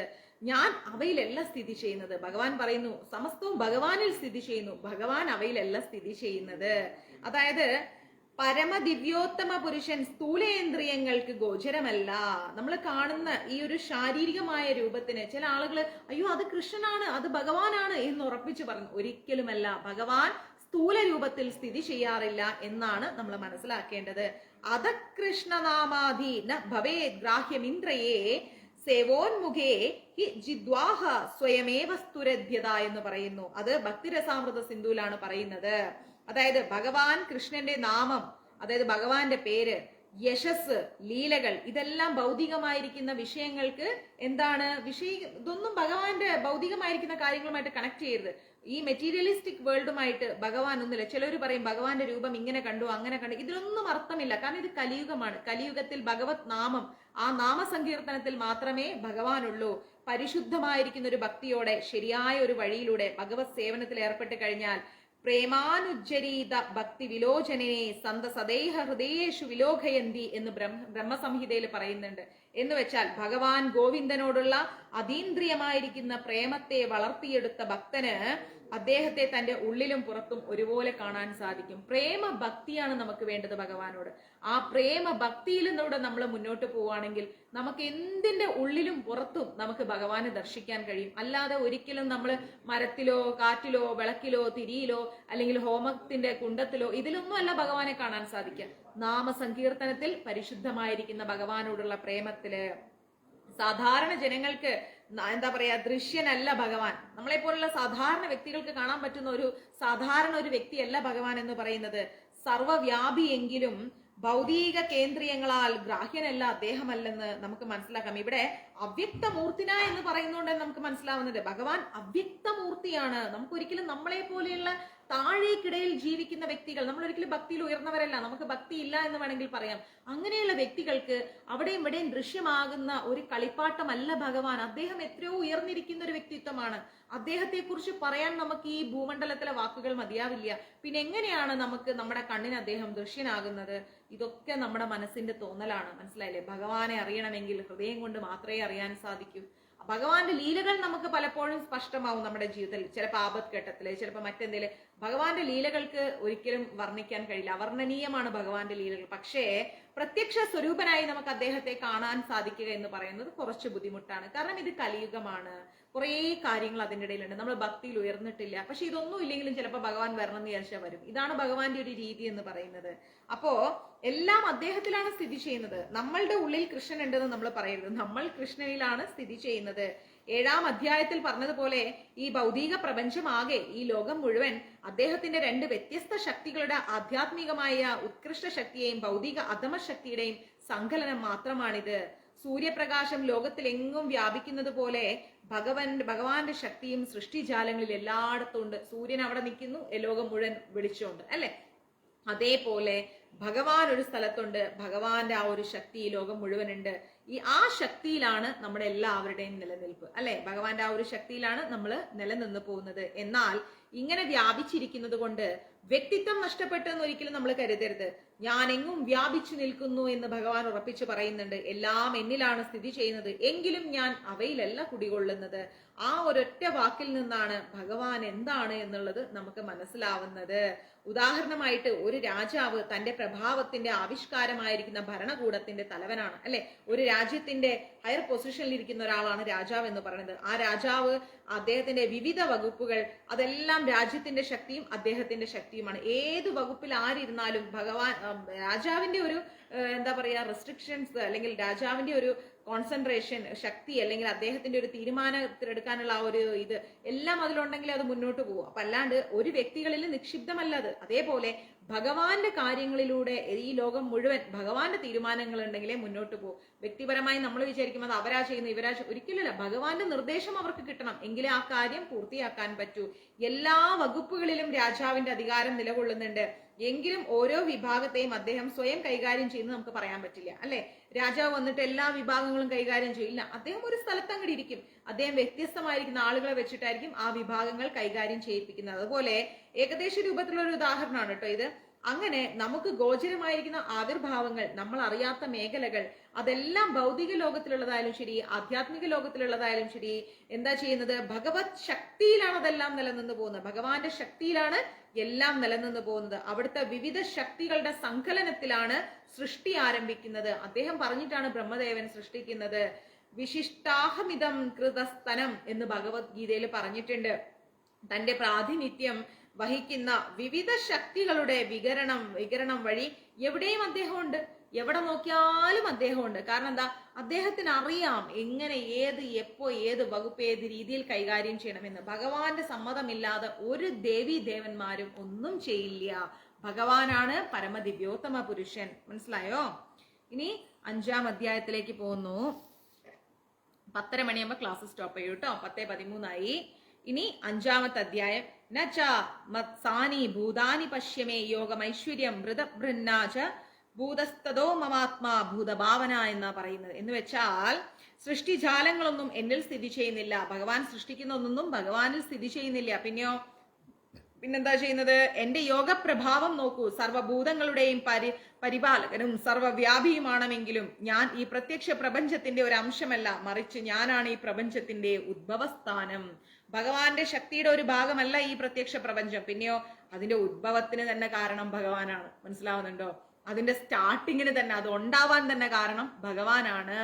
ഞാൻ അവയിലല്ല സ്ഥിതി ചെയ്യുന്നത്. ഭഗവാൻ പറയുന്നു, സമസ്തവും ഭഗവാനിൽ സ്ഥിതി ചെയ്യുന്നു, ഭഗവാൻ അവയിലല്ല സ്ഥിതി ചെയ്യുന്നത്. അതായത് പരമദിവ്യോത്തമ പുരുഷൻ സ്ഥൂലേന്ദ്രിയങ്ങൾക്ക് ഗോചരമല്ല. നമ്മൾ കാണുന്ന ഈ ഒരു ശാരീരികമായ രൂപത്തിന് ചില ആളുകൾ അയ്യോ അത് കൃഷ്ണനാണ്, അത് ഭഗവാനാണ് എന്ന് ഉറപ്പിച്ചു പറഞ്ഞു. ഒരിക്കലുമല്ല. ഭഗവാൻ സ്ഥൂല രൂപത്തിൽ സ്ഥിതി ചെയ്യാറില്ല എന്നാണ് നമ്മൾ മനസ്സിലാക്കേണ്ടത്. അധകൃഷ്ണനാമാധി ന ഭവേത് ഗ്രാഹ്യമിന്ദ്രയേ സേവോന്മുഖേ ഹി ജിദ്വാഹ സ്വയമേവ സ്തുരദ്ധ്യത എന്ന് പറയുന്നു. അത് ഭക്തിരസാമൃത സിന്ധുവിലാണ് പറയുന്നത്. അതായത് ഭഗവാൻ കൃഷ്ണന്റെ നാമം, അതായത് ഭഗവാന്റെ പേര്, യശസ്, ലീലകൾ, ഇതെല്ലാം ഭൗതികമായിരിക്കുന്ന വിഷയങ്ങൾക്ക് എന്താണ് ഇതൊന്നും ഭഗവാന്റെ ഭൗതികമായിരിക്കുന്ന കാര്യങ്ങളുമായിട്ട് കണക്ട് ചെയ്യരുത്. ഈ മെറ്റീരിയലിസ്റ്റിക് വേൾഡുമായിട്ട് ഭഗവാൻ ഒന്നുമില്ല. ചിലർ പറയും ഭഗവാന്റെ രൂപം ഇങ്ങനെ കണ്ടു അങ്ങനെ കണ്ടു. ഇതിലൊന്നും അർത്ഥമില്ല. കാരണം ഇത് കലിയുഗമാണ്. കലിയുഗത്തിൽ ഭഗവത് നാമം, ആ നാമസങ്കീർത്തനത്തിൽ മാത്രമേ ഭഗവാനുള്ളൂ. പരിശുദ്ധമായിരിക്കുന്ന ഒരു ഭക്തിയോടെ ശരിയായ ഒരു വഴിയിലൂടെ ഭഗവത് സേവനത്തിൽ ഏർപ്പെട്ട് കഴിഞ്ഞാൽ പ്രേമാനുജ്ജരീത ഭക്തി വിലോചനെ സന്ത സദേഹ ഹൃദയേഷു വിലോകയന്തി എന്ന് ബ്രഹ്മസംഹിതയിൽ പറയുന്നുണ്ട്. എന്ന് വെച്ചാൽ ഭഗവാൻ ഗോവിന്ദനോടുള്ള അതീന്ദ്രിയമായിരിക്കുന്ന പ്രേമത്തെ വളർത്തിയെടുത്ത ഭക്തന് അദ്ദേഹത്തെ തന്റെ ഉള്ളിലും പുറത്തും ഒരുപോലെ കാണാൻ സാധിക്കും. പ്രേമ ഭക്തിയാണ് നമുക്ക് വേണ്ടത് ഭഗവാനോട്. ആ പ്രേമ ഭക്തിയിലൂടെ നമ്മൾ മുന്നോട്ട് പോവുകയാണെങ്കിൽ നമുക്ക് എന്തിന്റെ ഉള്ളിലും പുറത്തും നമുക്ക് ഭഗവാനെ ദർശിക്കാൻ കഴിയും. അല്ലാതെ ഒരിക്കലും നമ്മൾ മരത്തിലോ കാറ്റിലോ വിളക്കിലോ തിരിയിലോ അല്ലെങ്കിൽ ഹോമത്തിന്റെ കുണ്ടത്തിലോ ഇതിലൊന്നും അല്ല ഭഗവാനെ കാണാൻ സാധിക്കുക. നാമസങ്കീർത്തനത്തിൽ പരിശുദ്ധമായിരിക്കുന്ന ഭഗവാനോടുള്ള പ്രേമത്തില്. സാധാരണ ജനങ്ങൾക്ക് എന്താ പറയാ, ദൃശ്യനല്ല ഭഗവാൻ. നമ്മളെ പോലുള്ള സാധാരണ വ്യക്തികൾക്ക് കാണാൻ പറ്റുന്ന ഒരു സാധാരണ ഒരു വ്യക്തിയല്ല ഭഗവാൻ എന്ന് പറയുന്നത്. സർവവ്യാപിയെങ്കിലും ഭൗതിക കേന്ദ്രീയങ്ങളാൽ ഗ്രാഹ്യനല്ല അദ്ദേഹമല്ലെന്ന് നമുക്ക് മനസ്സിലാക്കാം. ഇവിടെ അവ്യക്തമൂർത്തിന എന്ന് പറയുന്നതുകൊണ്ട് നമുക്ക് മനസ്സിലാവുന്നത് ഭഗവാൻ അവ്യക്തമൂർത്തിയാണ്. നമുക്ക് ഒരിക്കലും നമ്മളെ പോലെയുള്ള താഴേക്കിടയിൽ ജീവിക്കുന്ന വ്യക്തികൾ, നമ്മൾ ഒരിക്കലും ഭക്തിയിൽ ഉയർന്നവരല്ല, നമുക്ക് ഭക്തി ഇല്ല എന്ന് വേണമെങ്കിൽ പറയാം. അങ്ങനെയുള്ള വ്യക്തികൾക്ക് അവിടെയും ഇവിടെയും ദൃശ്യമാകുന്ന ഒരു കളിപ്പാട്ടമല്ല ഭഗവാൻ. അദ്ദേഹം എത്രയോ ഉയർന്നിരിക്കുന്ന ഒരു വ്യക്തിത്വമാണ്. അദ്ദേഹത്തെ കുറിച്ച് പറയാൻ നമുക്ക് ഈ ഭൂമണ്ഡലത്തിലെ വാക്കുകൾ മതിയാവില്ല. പിന്നെ എങ്ങനെയാണ് നമുക്ക് നമ്മുടെ കണ്ണിന് അദ്ദേഹം ദൃശ്യനാകുന്നത്? ഇതൊക്കെ നമ്മുടെ മനസ്സിന്റെ തോന്നലാണ്. മനസ്സിലായില്ലേ? ഭഗവാനെ അറിയണമെങ്കിൽ ഹൃദയം കൊണ്ട് മാത്രമേ അറിയാൻ സാധിക്കൂ. ഭഗവാന്റെ ലീലകൾ നമുക്ക് പലപ്പോഴും സ്പഷ്ടമാവും നമ്മുടെ ജീവിതത്തിൽ. ചിലപ്പോൾ ആപത്ഘട്ടത്തില്, ചിലപ്പോൾ മറ്റെന്തെങ്കിലും. ഭഗവാന്റെ ലീലകൾക്ക് ഒരിക്കലും വർണ്ണിക്കാൻ കഴിയില്ല. അവർണ്ണനീയമാണ് ഭഗവാന്റെ ലീലകൾ. പക്ഷേ പ്രത്യക്ഷ സ്വരൂപനായി നമുക്ക് അദ്ദേഹത്തെ കാണാൻ സാധിക്കുക എന്ന് പറയുന്നത് കുറച്ച് ബുദ്ധിമുട്ടാണ്. കാരണം ഇത് കലിയുഗമാണ്. കുറേ കാര്യങ്ങൾ അതിൻ്റെ ഇടയിലുണ്ട്. നമ്മൾ ഭക്തിയിൽ ഉയർന്നിട്ടില്ല. പക്ഷെ ഇതൊന്നും ഇല്ലെങ്കിലും ചിലപ്പോൾ ഭഗവാൻ വരണം എന്ന് വിചാരിച്ചാൽ വരും. ഇതാണ് ഭഗവാന്റെ ഒരു രീതി എന്ന് പറയുന്നത്. അപ്പോ എല്ലാം അദ്ദേഹത്തിലാണ് സ്ഥിതി ചെയ്യുന്നത്. നമ്മളുടെ ഉള്ളിൽ കൃഷ്ണൻ ഉണ്ടെന്ന് നമ്മൾ പറയരുത്. നമ്മൾ കൃഷ്ണനിലാണ് സ്ഥിതി ചെയ്യുന്നത്. 7-ാം അധ്യായത്തിൽ പറഞ്ഞതുപോലെ ഈ ഭൗതിക പ്രപഞ്ചമാകെ, ഈ ലോകം മുഴുവൻ അദ്ദേഹത്തിന്റെ 2 വ്യത്യസ്ത ശക്തികളുടെ ആധ്യാത്മികമായ ഉത്കൃഷ്ട ശക്തിയെയും ഭൗതിക അധമ ശക്തിയുടെയും സങ്കലനം മാത്രമാണിത്. സൂര്യപ്രകാശം ലോകത്തിൽ എങ്ങും വ്യാപിക്കുന്നത് പോലെ ഭഗവാന്റെ ശക്തിയും സൃഷ്ടിജാലങ്ങളിൽ എല്ലായിടത്തും ഉണ്ട്. സൂര്യൻ അവിടെ നിൽക്കുന്നു, ലോകം മുഴുവൻ വെളിച്ചമുണ്ട്, അല്ലെ? അതേപോലെ ഭഗവാൻ ഒരു സ്ഥലത്തുണ്ട്. ഭഗവാന്റെ ആ ഒരു ശക്തി ഈ ലോകം മുഴുവനുണ്ട്. ആ ശക്തിയിലാണ് നമ്മുടെ എല്ലാവരുടെയും നിലനിൽപ്പ്, അല്ലെ? ഭഗവാന്റെ ആ ഒരു ശക്തിയിലാണ് നമ്മൾ നിലനിന്ന് പോകുന്നത്. എന്നാൽ ഇങ്ങനെ വ്യാപിച്ചിരിക്കുന്നത് കൊണ്ട് വ്യക്തിത്വം നഷ്ടപ്പെട്ടു എന്ന് ഒരിക്കലും നമ്മൾ കരുതരുത്. ഞാൻ എങ്ങും വ്യാപിച്ചു നിൽക്കുന്നു എന്ന് ഭഗവാൻ ഉറപ്പിച്ചു പറയുന്നുണ്ട്. എല്ലാം എന്നിലാണ് സ്ഥിതി ചെയ്യുന്നത്, എങ്കിലും ഞാൻ അവയിലല്ല കുടികൊള്ളുന്നത്. ആ ഒരൊറ്റ വാക്കിൽ നിന്നാണ് ഭഗവാൻ എന്താണ് എന്നുള്ളത് നമുക്ക് മനസ്സിലാവുന്നത്. ഉദാഹരണമായിട്ട് ഒരു രാജാവ് തന്റെ പ്രഭാവത്തിന്റെ ആവിഷ്കാരമായിരിക്കുന്ന ഭരണകൂടത്തിന്റെ തലവനാണ്, അല്ലെ? ഒരു രാജ്യത്തിന്റെ ഹയർ പൊസിഷനിൽ ഇരിക്കുന്ന ഒരാളാണ് രാജാവ് എന്ന് പറയുന്നത്. ആ രാജാവ് അദ്ദേഹത്തിന്റെ വിവിധ വകുപ്പുകൾ, അതെല്ലാം രാജ്യത്തിന്റെ ശക്തിയും അദ്ദേഹത്തിന്റെ ശക്തിയുമാണ്. ഏത് വകുപ്പിൽ ആരിരുന്നാലും ഭഗവാൻ രാജാവിന്റെ ഒരു എന്താ പറയാ റെസ്ട്രിക്ഷൻസ്, അല്ലെങ്കിൽ രാജാവിന്റെ ഒരു കോൺസെൻട്രേഷൻ ശക്തി, അല്ലെങ്കിൽ അദ്ദേഹത്തിന്റെ ഒരു തീരുമാനത്തിലെടുക്കാനുള്ള ആ ഒരു ഇത് എല്ലാം അതിലുണ്ടെങ്കിൽ അത് മുന്നോട്ട് പോകും. അപ്പൊ അല്ലാണ്ട് ഒരു വ്യക്തികളിൽ നിക്ഷിപ്തമല്ലത്. അതേപോലെ ഭഗവാന്റെ കാര്യങ്ങളിലൂടെ ഈ ലോകം മുഴുവൻ ഭഗവാന്റെ തീരുമാനങ്ങൾ ഉണ്ടെങ്കിലേ മുന്നോട്ട് പോകും. വ്യക്തിപരമായി നമ്മൾ വിചാരിക്കും അത് അവരാ ചെയ്യുന്നു ഇവരാ, ഒരിക്കലല്ല. ഭഗവാന്റെ നിർദ്ദേശം അവർക്ക് കിട്ടണം, എങ്കിലേ ആ കാര്യം പൂർത്തിയാക്കാൻ പറ്റൂ. എല്ലാ വകുപ്പുകളിലും രാജാവിന്റെ അധികാരം നിലകൊള്ളുന്നുണ്ട്. എങ്കിലും ഓരോ വിഭാഗത്തെയും അദ്ദേഹം സ്വയം കൈകാര്യം ചെയ്യുന്നത് നമുക്ക് പറയാൻ പറ്റില്ല, അല്ലെ? രാജാവ് വന്നിട്ട് എല്ലാ വിഭാഗങ്ങളും കൈകാര്യം ചെയ്യില്ല. അദ്ദേഹം ഒരു സ്ഥലത്ത് അങ്ങോട്ട് ഇരിക്കും. അദ്ദേഹം വ്യത്യസ്തമായിരിക്കുന്ന ആളുകളെ വെച്ചിട്ടായിരിക്കും ആ വിഭാഗങ്ങൾ കൈകാര്യം ചെയ്യിപ്പിക്കുന്നത്. അതുപോലെ ഏകദേശ രൂപത്തിലുള്ള ഒരു ഉദാഹരണമാണ് കേട്ടോ ഇത്. അങ്ങനെ നമുക്ക് ഗോചരമായിരിക്കുന്ന ആവിർഭാവങ്ങൾ, നമ്മൾ അറിയാത്ത മേഖലകൾ, അതെല്ലാം ഭൗതിക ലോകത്തിലുള്ളതായാലും ശരി, ആധ്യാത്മിക ലോകത്തിലുള്ളതായാലും ശരി, എന്താ ചെയ്യുന്നത്? ഭഗവത് ശക്തിയിലാണ് അതെല്ലാം നിലനിന്ന് പോകുന്നത്. ഭഗവാന്റെ ശക്തിയിലാണ് എല്ലാം നിലനിന്ന് പോകുന്നത്. അവിടുത്തെ വിവിധ ശക്തികളുടെ സങ്കലനത്തിലാണ് സൃഷ്ടി ആരംഭിക്കുന്നത്. അദ്ദേഹം പറഞ്ഞിട്ടാണ് ബ്രഹ്മദേവൻ സൃഷ്ടിക്കുന്നത്. വിശിഷ്ടാഹമിതം കൃതസ്തനം എന്ന് ഭഗവത്ഗീതയിൽ പറഞ്ഞിട്ടുണ്ട്. തന്റെ പ്രാതിനിധ്യം വഹിക്കുന്ന വിവിധ ശക്തികളുടെ വികരണം വഴി എവിടെയും അദ്ദേഹമുണ്ട്. എവിടെ നോക്കിയാലും അദ്ദേഹമുണ്ട്. കാരണം എന്താ? അദ്ദേഹത്തിന് അറിയാം എങ്ങനെ, ഏത്, എപ്പോ, ഏത് വകുപ്പ്, ഏത് രീതിയിൽ കൈകാര്യം ചെയ്യണമെന്ന്. ഭഗവാന്റെ സമ്മതമില്ലാതെ ഒരു ദേവീ ദേവന്മാരും ഒന്നും ചെയ്യില്ല. ഭഗവാനാണ് പരമദിവ്യോത്തമ പുരുഷൻ. മനസ്സിലായോ? ഇനി 5-ാം അധ്യായത്തിലേക്ക് പോകുന്നു. 10:30 മണിയാകുമ്പോ ക്ലാസ് സ്റ്റോപ്പ് ചെയ്യൂ കേട്ടോ. 10:13 ഇനി 5-ാമത്തെ അധ്യായം. നച മത്സാനി ഭൂതാനി പശ്യമേ യോഗമൈശ്വര്യം മൃതഭൃന്നാച ഭൂതസ്തോ മമാത്മാ ഭൂതഭാവന എന്നാ പറയുന്നത്. എന്ന് വെച്ചാൽ സൃഷ്ടിജാലങ്ങളൊന്നും എന്നിൽ സ്ഥിതി ചെയ്യുന്നില്ല. ഭഗവാൻ സൃഷ്ടിക്കുന്നൊന്നും ഭഗവാനിൽ സ്ഥിതി ചെയ്യുന്നില്ല. പിന്നെന്താ ചെയ്യുന്നത്? എന്റെ യോഗപ്രഭാവം നോക്കൂ. സർവഭൂതങ്ങളുടെയും പരിപാലകനും സർവവ്യാപിയുമാണെങ്കിലും ഞാൻ ഈ പ്രത്യക്ഷ പ്രപഞ്ചത്തിന്റെ ഒരു അംശമല്ല, മറിച്ച് ഞാനാണ് ഈ പ്രപഞ്ചത്തിന്റെ ഉദ്ഭവസ്ഥാനം. ഭഗവാന്റെ ശക്തിയുടെ ഒരു ഭാഗമല്ല ഈ പ്രത്യക്ഷ പ്രപഞ്ചം. പിന്നെയോ അതിന്റെ ഉദ്ഭവത്തിന് തന്നെ കാരണം ഭഗവാനാണ്. മനസ്സിലാവുന്നുണ്ടോ? അതിന്റെ സ്റ്റാർട്ടിങ്ങിന് തന്നെ, അത് ഉണ്ടാവാൻ തന്നെ കാരണം ഭഗവാനാണ്.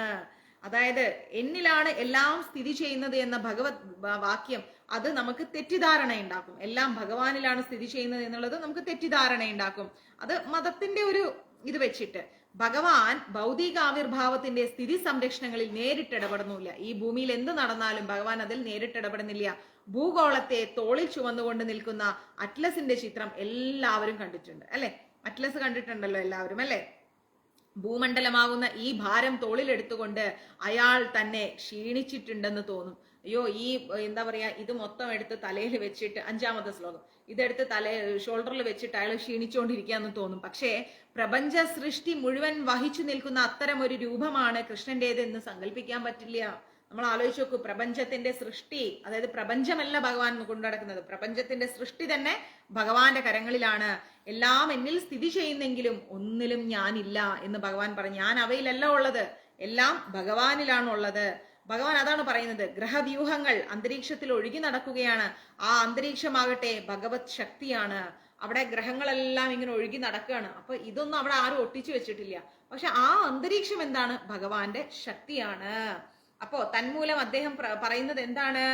അതായത് എന്നിലാണ് എല്ലാം സ്ഥിതി ചെയ്യുന്നത് എന്ന ഭഗവത് വാക്യം അത് നമുക്ക് തെറ്റിദ്ധാരണ ഉണ്ടാക്കും. എല്ലാം ഭഗവാനിലാണ് സ്ഥിതി ചെയ്യുന്നത് എന്നുള്ളത് നമുക്ക് തെറ്റിദ്ധാരണ ഉണ്ടാക്കും. അത് മതത്തിന്റെ ഒരു ഇത് വെച്ചിട്ട്. ഭഗവാൻ ഭൗതിക ആവിർഭാവത്തിന്റെ സ്ഥിതി സംരക്ഷണങ്ങളിൽ നേരിട്ടിടപെടുന്നില്ല. ഈ ഭൂമിയിൽ എന്ത് നടന്നാലും ഭഗവാൻ അതിൽ നേരിട്ടിടപെടുന്നില്ല. ഭൂഗോളത്തെ തോളിൽ ചുമന്നുകൊണ്ട് നിൽക്കുന്ന അറ്റ്ലസിന്റെ ചിത്രം എല്ലാവരും കണ്ടിട്ടുണ്ട്, അല്ലെ? അറ്റ്ലസ് കണ്ടിട്ടുണ്ടല്ലോ എല്ലാവരും, അല്ലെ? ഭൂമണ്ഡലമാകുന്ന ഈ ഭാരം തോളിലെടുത്തുകൊണ്ട് അയാൾ തന്നെ ക്ഷീണിച്ചിട്ടുണ്ടെന്ന് തോന്നും. അയ്യോ, ഈ എന്താ പറയാ, ഇത് മൊത്തം എടുത്ത് തലയിൽ വെച്ചിട്ട്, 5-ാമത്തെ ശ്ലോകം, ഇതെടുത്ത് ഷോൾഡറിൽ വെച്ചിട്ട് അയാൾ ക്ഷീണിച്ചുകൊണ്ടിരിക്കുകയെന്ന് തോന്നും. പക്ഷേ പ്രപഞ്ച സൃഷ്ടി മുഴുവൻ വഹിച്ചു നിൽക്കുന്ന അത്തരം ഒരു രൂപമാണ് കൃഷ്ണന്റേത് എന്ന് സങ്കല്പിക്കാൻ പറ്റില്ല. നമ്മൾ ആലോചിച്ച് നോക്കൂ, പ്രപഞ്ചത്തിന്റെ സൃഷ്ടി, അതായത് പ്രപഞ്ചമല്ല ഭഗവാൻ കൊണ്ടു നടക്കുന്നത്, പ്രപഞ്ചത്തിന്റെ സൃഷ്ടി തന്നെ ഭഗവാന്റെ കരങ്ങളിലാണ്. എല്ലാം എന്നിൽ സ്ഥിതി ചെയ്യുന്നെങ്കിലും ഒന്നിലും ഞാനില്ല എന്ന് ഭഗവാൻ പറഞ്ഞു. ഞാൻ അവയിലല്ല ഉള്ളത്, എല്ലാം ഭഗവാനിലാണുള്ളത്. ഭഗവാൻ അതാണ് പറയുന്നത്. ഗ്രഹവ്യൂഹങ്ങൾ അന്തരീക്ഷത്തിൽ ഒഴുകി നടക്കുകയാണ്. ആ അന്തരീക്ഷമാകട്ടെ ഭഗവത് ശക്തിയാണ്. അവിടെ ഗ്രഹങ്ങളെല്ലാം ഇങ്ങനെ ഒഴുകി നടക്കുകയാണ്. അപ്പൊ ഇതൊന്നും അവിടെ ആരും ഒട്ടിച്ചു വെച്ചിട്ടില്ല. പക്ഷെ ആ അന്തരീക്ഷം എന്താണ്? ഭഗവാന്റെ ശക്തിയാണ്. അപ്പോ തന്മൂലം അദ്ദേഹം പറയുന്നത് എന്താണ്?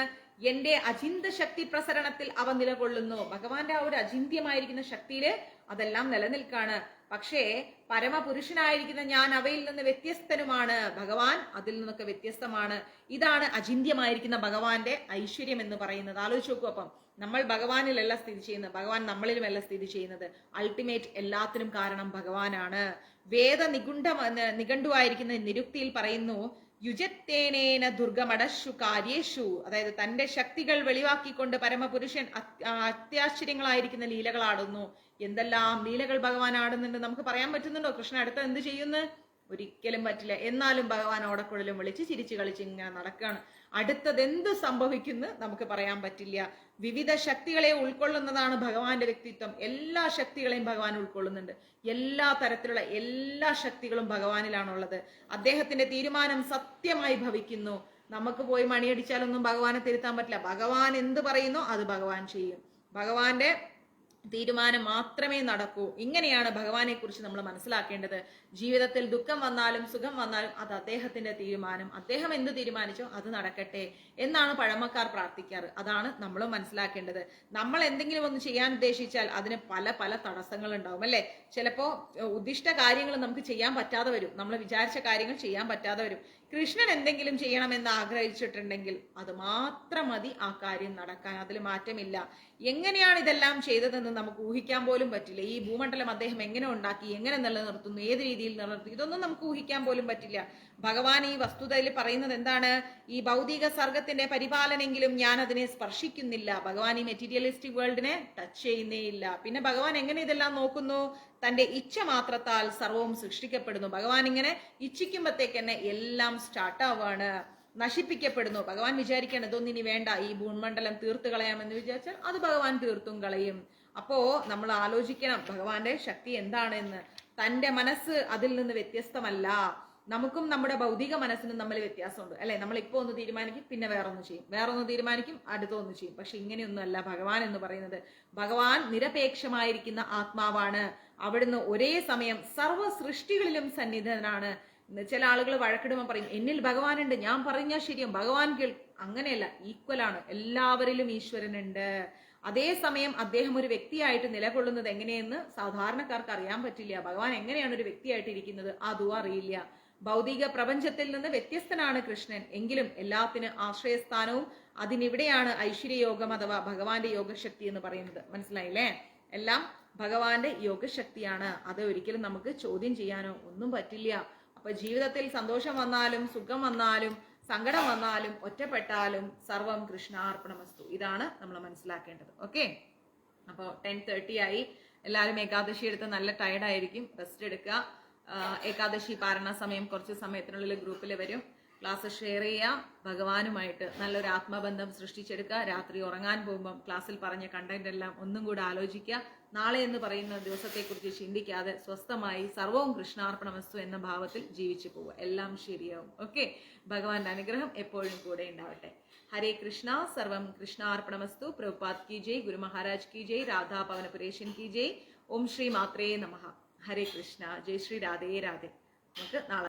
എന്റെ അചിന്ത ശക്തി പ്രസരണത്തിൽ അവ നിലകൊള്ളുന്നു. ഭഗവാന്റെ ആ ഒരു അചിന്ത്യമായിരിക്കുന്ന ശക്തിയില് അതെല്ലാം നിലനിൽക്കാണ്. പക്ഷേ പരമപുരുഷനായിരിക്കുന്ന ഞാൻ അവയിൽ നിന്ന് വ്യത്യസ്തനുമാണ്, ഭഗവാൻ അതിൽ നിന്നൊക്കെ വ്യത്യസ്തമാണ്. ഇതാണ് അചിന്യമായിരിക്കുന്ന ഭഗവാന്റെ ഐശ്വര്യം എന്ന് പറയുന്നത്. ആലോചിച്ച് നോക്കൂ. അപ്പം നമ്മൾ ഭഗവാനിലല്ല സ്ഥിതി ചെയ്യുന്നത്, ഭഗവാൻ നമ്മളിലുമല്ല സ്ഥിതി ചെയ്യുന്നത്. അൾട്ടിമേറ്റ് എല്ലാത്തിനും കാരണം ഭഗവാനാണ്. വേദ നിഘണ്ടുവായിരിക്കുന്ന നിരുക്തിയിൽ പറയുന്നു, യുജത്തേനേന ദുർഗമടശു കാര്യേഷു, അതായത് തന്റെ ശക്തികൾ വെളിവാക്കിക്കൊണ്ട് പരമപുരുഷൻ അത്യാശ്ചര്യങ്ങളായിരിക്കുന്ന ലീലകളാടുന്നു. എന്തെല്ലാം ലീലകൾ ഭഗവാൻ ആടുന്നുണ്ട് നമുക്ക് പറയാൻ പറ്റുന്നുണ്ടോ? കൃഷ്ണൻ അടുത്ത എന്ത് ചെയ്യുന്നു? ഒരിക്കലും പറ്റില്ല. എന്നാലും ഭഗവാൻ ഓടക്കുഴലും വിളിച്ച് ചിരിച്ചു കളിച്ച് ഇങ്ങനെ നടക്കുകയാണ്. അടുത്തത് എന്ത് സംഭവിക്കുന്നു നമുക്ക് പറയാൻ പറ്റില്ല. വിവിധ ശക്തികളെ ഉൾക്കൊള്ളുന്നതാണ് ഭഗവാന്റെ വ്യക്തിത്വം. എല്ലാ ശക്തികളെയും ഭഗവാൻ ഉൾക്കൊള്ളുന്നുണ്ട്. എല്ലാ തരത്തിലുള്ള എല്ലാ ശക്തികളും ഭഗവാനിലാണുള്ളത്. അദ്ദേഹത്തിന്റെ തീരുമാനം സത്യമായി ഭവിക്കുന്നു. നമുക്ക് പോയി മണിയടിച്ചാലൊന്നും ഭഗവാനെ തിരുത്താൻ പറ്റില്ല. ഭഗവാൻ എന്ത് പറയുന്നോ അത് ഭഗവാൻ ചെയ്യും. ഭഗവാന്റെ തീരുമാനം മാത്രമേ നടക്കൂ. ഇങ്ങനെയാണ് ഭഗവാനെ കുറിച്ച് നമ്മൾ മനസ്സിലാക്കേണ്ടത്. ജീവിതത്തിൽ ദുഃഖം വന്നാലും സുഖം വന്നാലും അത് അദ്ദേഹത്തിന്റെ തീരുമാനം. അദ്ദേഹം എന്ത് തീരുമാനിച്ചോ അത് നടക്കട്ടെ എന്നാണ് പഴമക്കാർ പ്രാർത്ഥിക്കാറ്. അതാണ് നമ്മളും മനസ്സിലാക്കേണ്ടത്. നമ്മൾ എന്തെങ്കിലും ഒന്ന് ചെയ്യാൻ ഉദ്ദേശിച്ചാൽ അതിന് പല പല തടസ്സങ്ങൾ ഉണ്ടാവും, അല്ലെ? ചിലപ്പോ ഉദ്ദിഷ്ട കാര്യങ്ങൾ നമുക്ക് ചെയ്യാൻ പറ്റാതെ വരും, നമ്മൾ വിചാരിച്ച കാര്യങ്ങൾ ചെയ്യാൻ പറ്റാതെ വരും. കൃഷ്ണൻ എന്തെങ്കിലും ചെയ്യണമെന്ന് ആഗ്രഹിച്ചിട്ടുണ്ടെങ്കിൽ അത് മാത്രം മതി ആ കാര്യം നടക്കാൻ, അതിൽ മാറ്റമില്ല. എങ്ങനെയാണ് ഇതെല്ലാം ചെയ്തതെന്ന് നമുക്ക് ഊഹിക്കാൻ പോലും പറ്റില്ല. ഈ ഭൂമണ്ഡലം അദ്ദേഹം എങ്ങനെ ഉണ്ടാക്കി, എങ്ങനെ നിലനിർത്തുന്നു, ഏത് രീതിയിൽ നിലനിർത്തുന്നു, ഇതൊന്നും നമുക്ക് ഊഹിക്കാൻ പോലും പറ്റില്ല. ഭഗവാൻ ഈ വസ്തുതയിൽ പറയുന്നത് എന്താണ്? ഈ ഭൗതിക സർഗത്തിന്റെ പരിപാലനെങ്കിലും ഞാൻ അതിനെ സ്പർശിക്കുന്നില്ല. ഭഗവാൻ ഈ മെറ്റീരിയലിസ്റ്റിക് വേൾഡിനെ ടച്ച് ചെയ്യുന്നേ ഇല്ല. പിന്നെ ഭഗവാൻ എങ്ങനെ ഇതെല്ലാം നോക്കുന്നു? തന്റെ ഇച്ഛ മാത്രത്താൽ സർവവും സൃഷ്ടിക്കപ്പെടുന്നു. ഭഗവാൻ ഇങ്ങനെ ഇച്ഛിക്കുമ്പോഴത്തേക്ക് തന്നെ എല്ലാം സ്റ്റാർട്ട് ആവാണ്, നശിപ്പിക്കപ്പെടുന്നു. ഭഗവാൻ വിചാരിക്കണം ഇതൊന്നും ഇനി വേണ്ട, ഈ ഭൂമണ്ഡലം തീർത്തു കളയാമെന്ന് വിചാരിച്ചാൽ അത് ഭഗവാൻ തീർത്തും കളയും. അപ്പോ നമ്മൾ ആലോചിക്കണം ഭഗവാന്റെ ശക്തി എന്താണെന്ന്. തന്റെ മനസ്സ് അതിൽ നിന്ന് വ്യത്യസ്തമല്ല. നമുക്കും നമ്മുടെ ഭൗതിക മനസ്സിനും തമ്മിൽ വ്യത്യാസമുണ്ട്, അല്ലെ? നമ്മൾ ഇപ്പൊ ഒന്ന് തീരുമാനിക്കും, പിന്നെ വേറൊന്ന് ചെയ്യും, വേറൊന്ന് തീരുമാനിക്കും, അടുത്തൊന്ന് ചെയ്യും. പക്ഷെ ഇങ്ങനെയൊന്നുമല്ല ഭഗവാൻ എന്ന് പറയുന്നത്. ഭഗവാൻ നിരപേക്ഷമായിരിക്കുന്ന ആത്മാവാണ്. അവിടുന്ന് ഒരേ സമയം സർവ്വ സൃഷ്ടികളിലും സന്നിധനാണ്. ചില ആളുകൾ വഴക്കിടുമ്പോൾ പറയും എന്നിൽ ഭഗവാനുണ്ട്, ഞാൻ പറഞ്ഞാൽ ശരിയും, ഭഗവാൻ അങ്ങനെയല്ല, ഈക്വൽ ആണ്. എല്ലാവരിലും ഈശ്വരനുണ്ട്. അതേസമയം അദ്ദേഹം ഒരു വ്യക്തിയായിട്ട് നിലകൊള്ളുന്നത് എങ്ങനെയെന്ന് സാധാരണക്കാർക്ക് അറിയാൻ പറ്റില്ല. ഭഗവാൻ എങ്ങനെയാണ് ഒരു വ്യക്തിയായിട്ട് ഇരിക്കുന്നത് അതും അറിയില്ല. ഭൗതിക പ്രപഞ്ചത്തിൽ നിന്ന് വ്യത്യസ്തനാണ് കൃഷ്ണൻ. എങ്കിലും എല്ലാത്തിനും ആശ്രയസ്ഥാനവും അതിനിവിടെയാണ് ഐശ്വര്യയോഗം അഥവാ ഭഗവാന്റെ യോഗശക്തി എന്ന് പറയുന്നത്. മനസ്സിലായില്ലേ? എല്ലാം ഭഗവാന്റെ യോഗശക്തിയാണ്. അത് ഒരിക്കലും നമുക്ക് ചോദ്യം ചെയ്യാനോ ഒന്നും പറ്റില്ല. അപ്പൊ ജീവിതത്തിൽ സന്തോഷം വന്നാലും സുഖം വന്നാലും സങ്കടം വന്നാലും ഒറ്റപ്പെട്ടാലും സർവം കൃഷ്ണാർപ്പണമസ്തു. ഇതാണ് നമ്മൾ മനസ്സിലാക്കേണ്ടത്. ഓക്കെ, അപ്പോൾ 10:30 ആയി. എല്ലാവരും ഏകാദശി എടുത്ത് നല്ല ടയർഡായിരിക്കും, റെസ്റ്റ് എടുക്കുക. ഏകാദശി പാരണ സമയം കുറച്ച് സമയത്തിനുള്ളിൽ ഗ്രൂപ്പിൽ വരും. ക്ലാസ് ഷെയർ ചെയ്യുക. ഭഗവാനുമായിട്ട് നല്ലൊരു ആത്മബന്ധം സൃഷ്ടിച്ചെടുക്കുക. രാത്രി ഉറങ്ങാൻ പോകുമ്പം ക്ലാസ്സിൽ പറഞ്ഞ കണ്ടന്റ് എല്ലാം ഒന്നും കൂടെ ആലോചിക്കുക. നാളെ എന്ന് പറയുന്ന ദിവസത്തെക്കുറിച്ച് ചിന്തിക്കാതെ സ്വസ്ഥമായി സർവവും കൃഷ്ണാർപ്പണമസ്തു എന്ന ഭാവത്തിൽ ജീവിച്ചു പോവുക. എല്ലാം ശരിയാവും. ഓക്കെ, ഭഗവാന്റെ അനുഗ്രഹം എപ്പോഴും കൂടെ ഉണ്ടാവട്ടെ. ഹരേ കൃഷ്ണ. സർവം കൃഷ്ണാർപ്പണമസ്തു. പ്രഭുപാദ് കി ജയ്, ഗുരു മഹാരാജ് കി ജയ്, രാധാ പവനപുരേശൻ കി ജയ്. ഓം ശ്രീ മാത്രേ നമഃ. ഹരേ കൃഷ്ണ. ജയ് ശ്രീ രാധേ രാധേ. നമുക്ക് നാളെ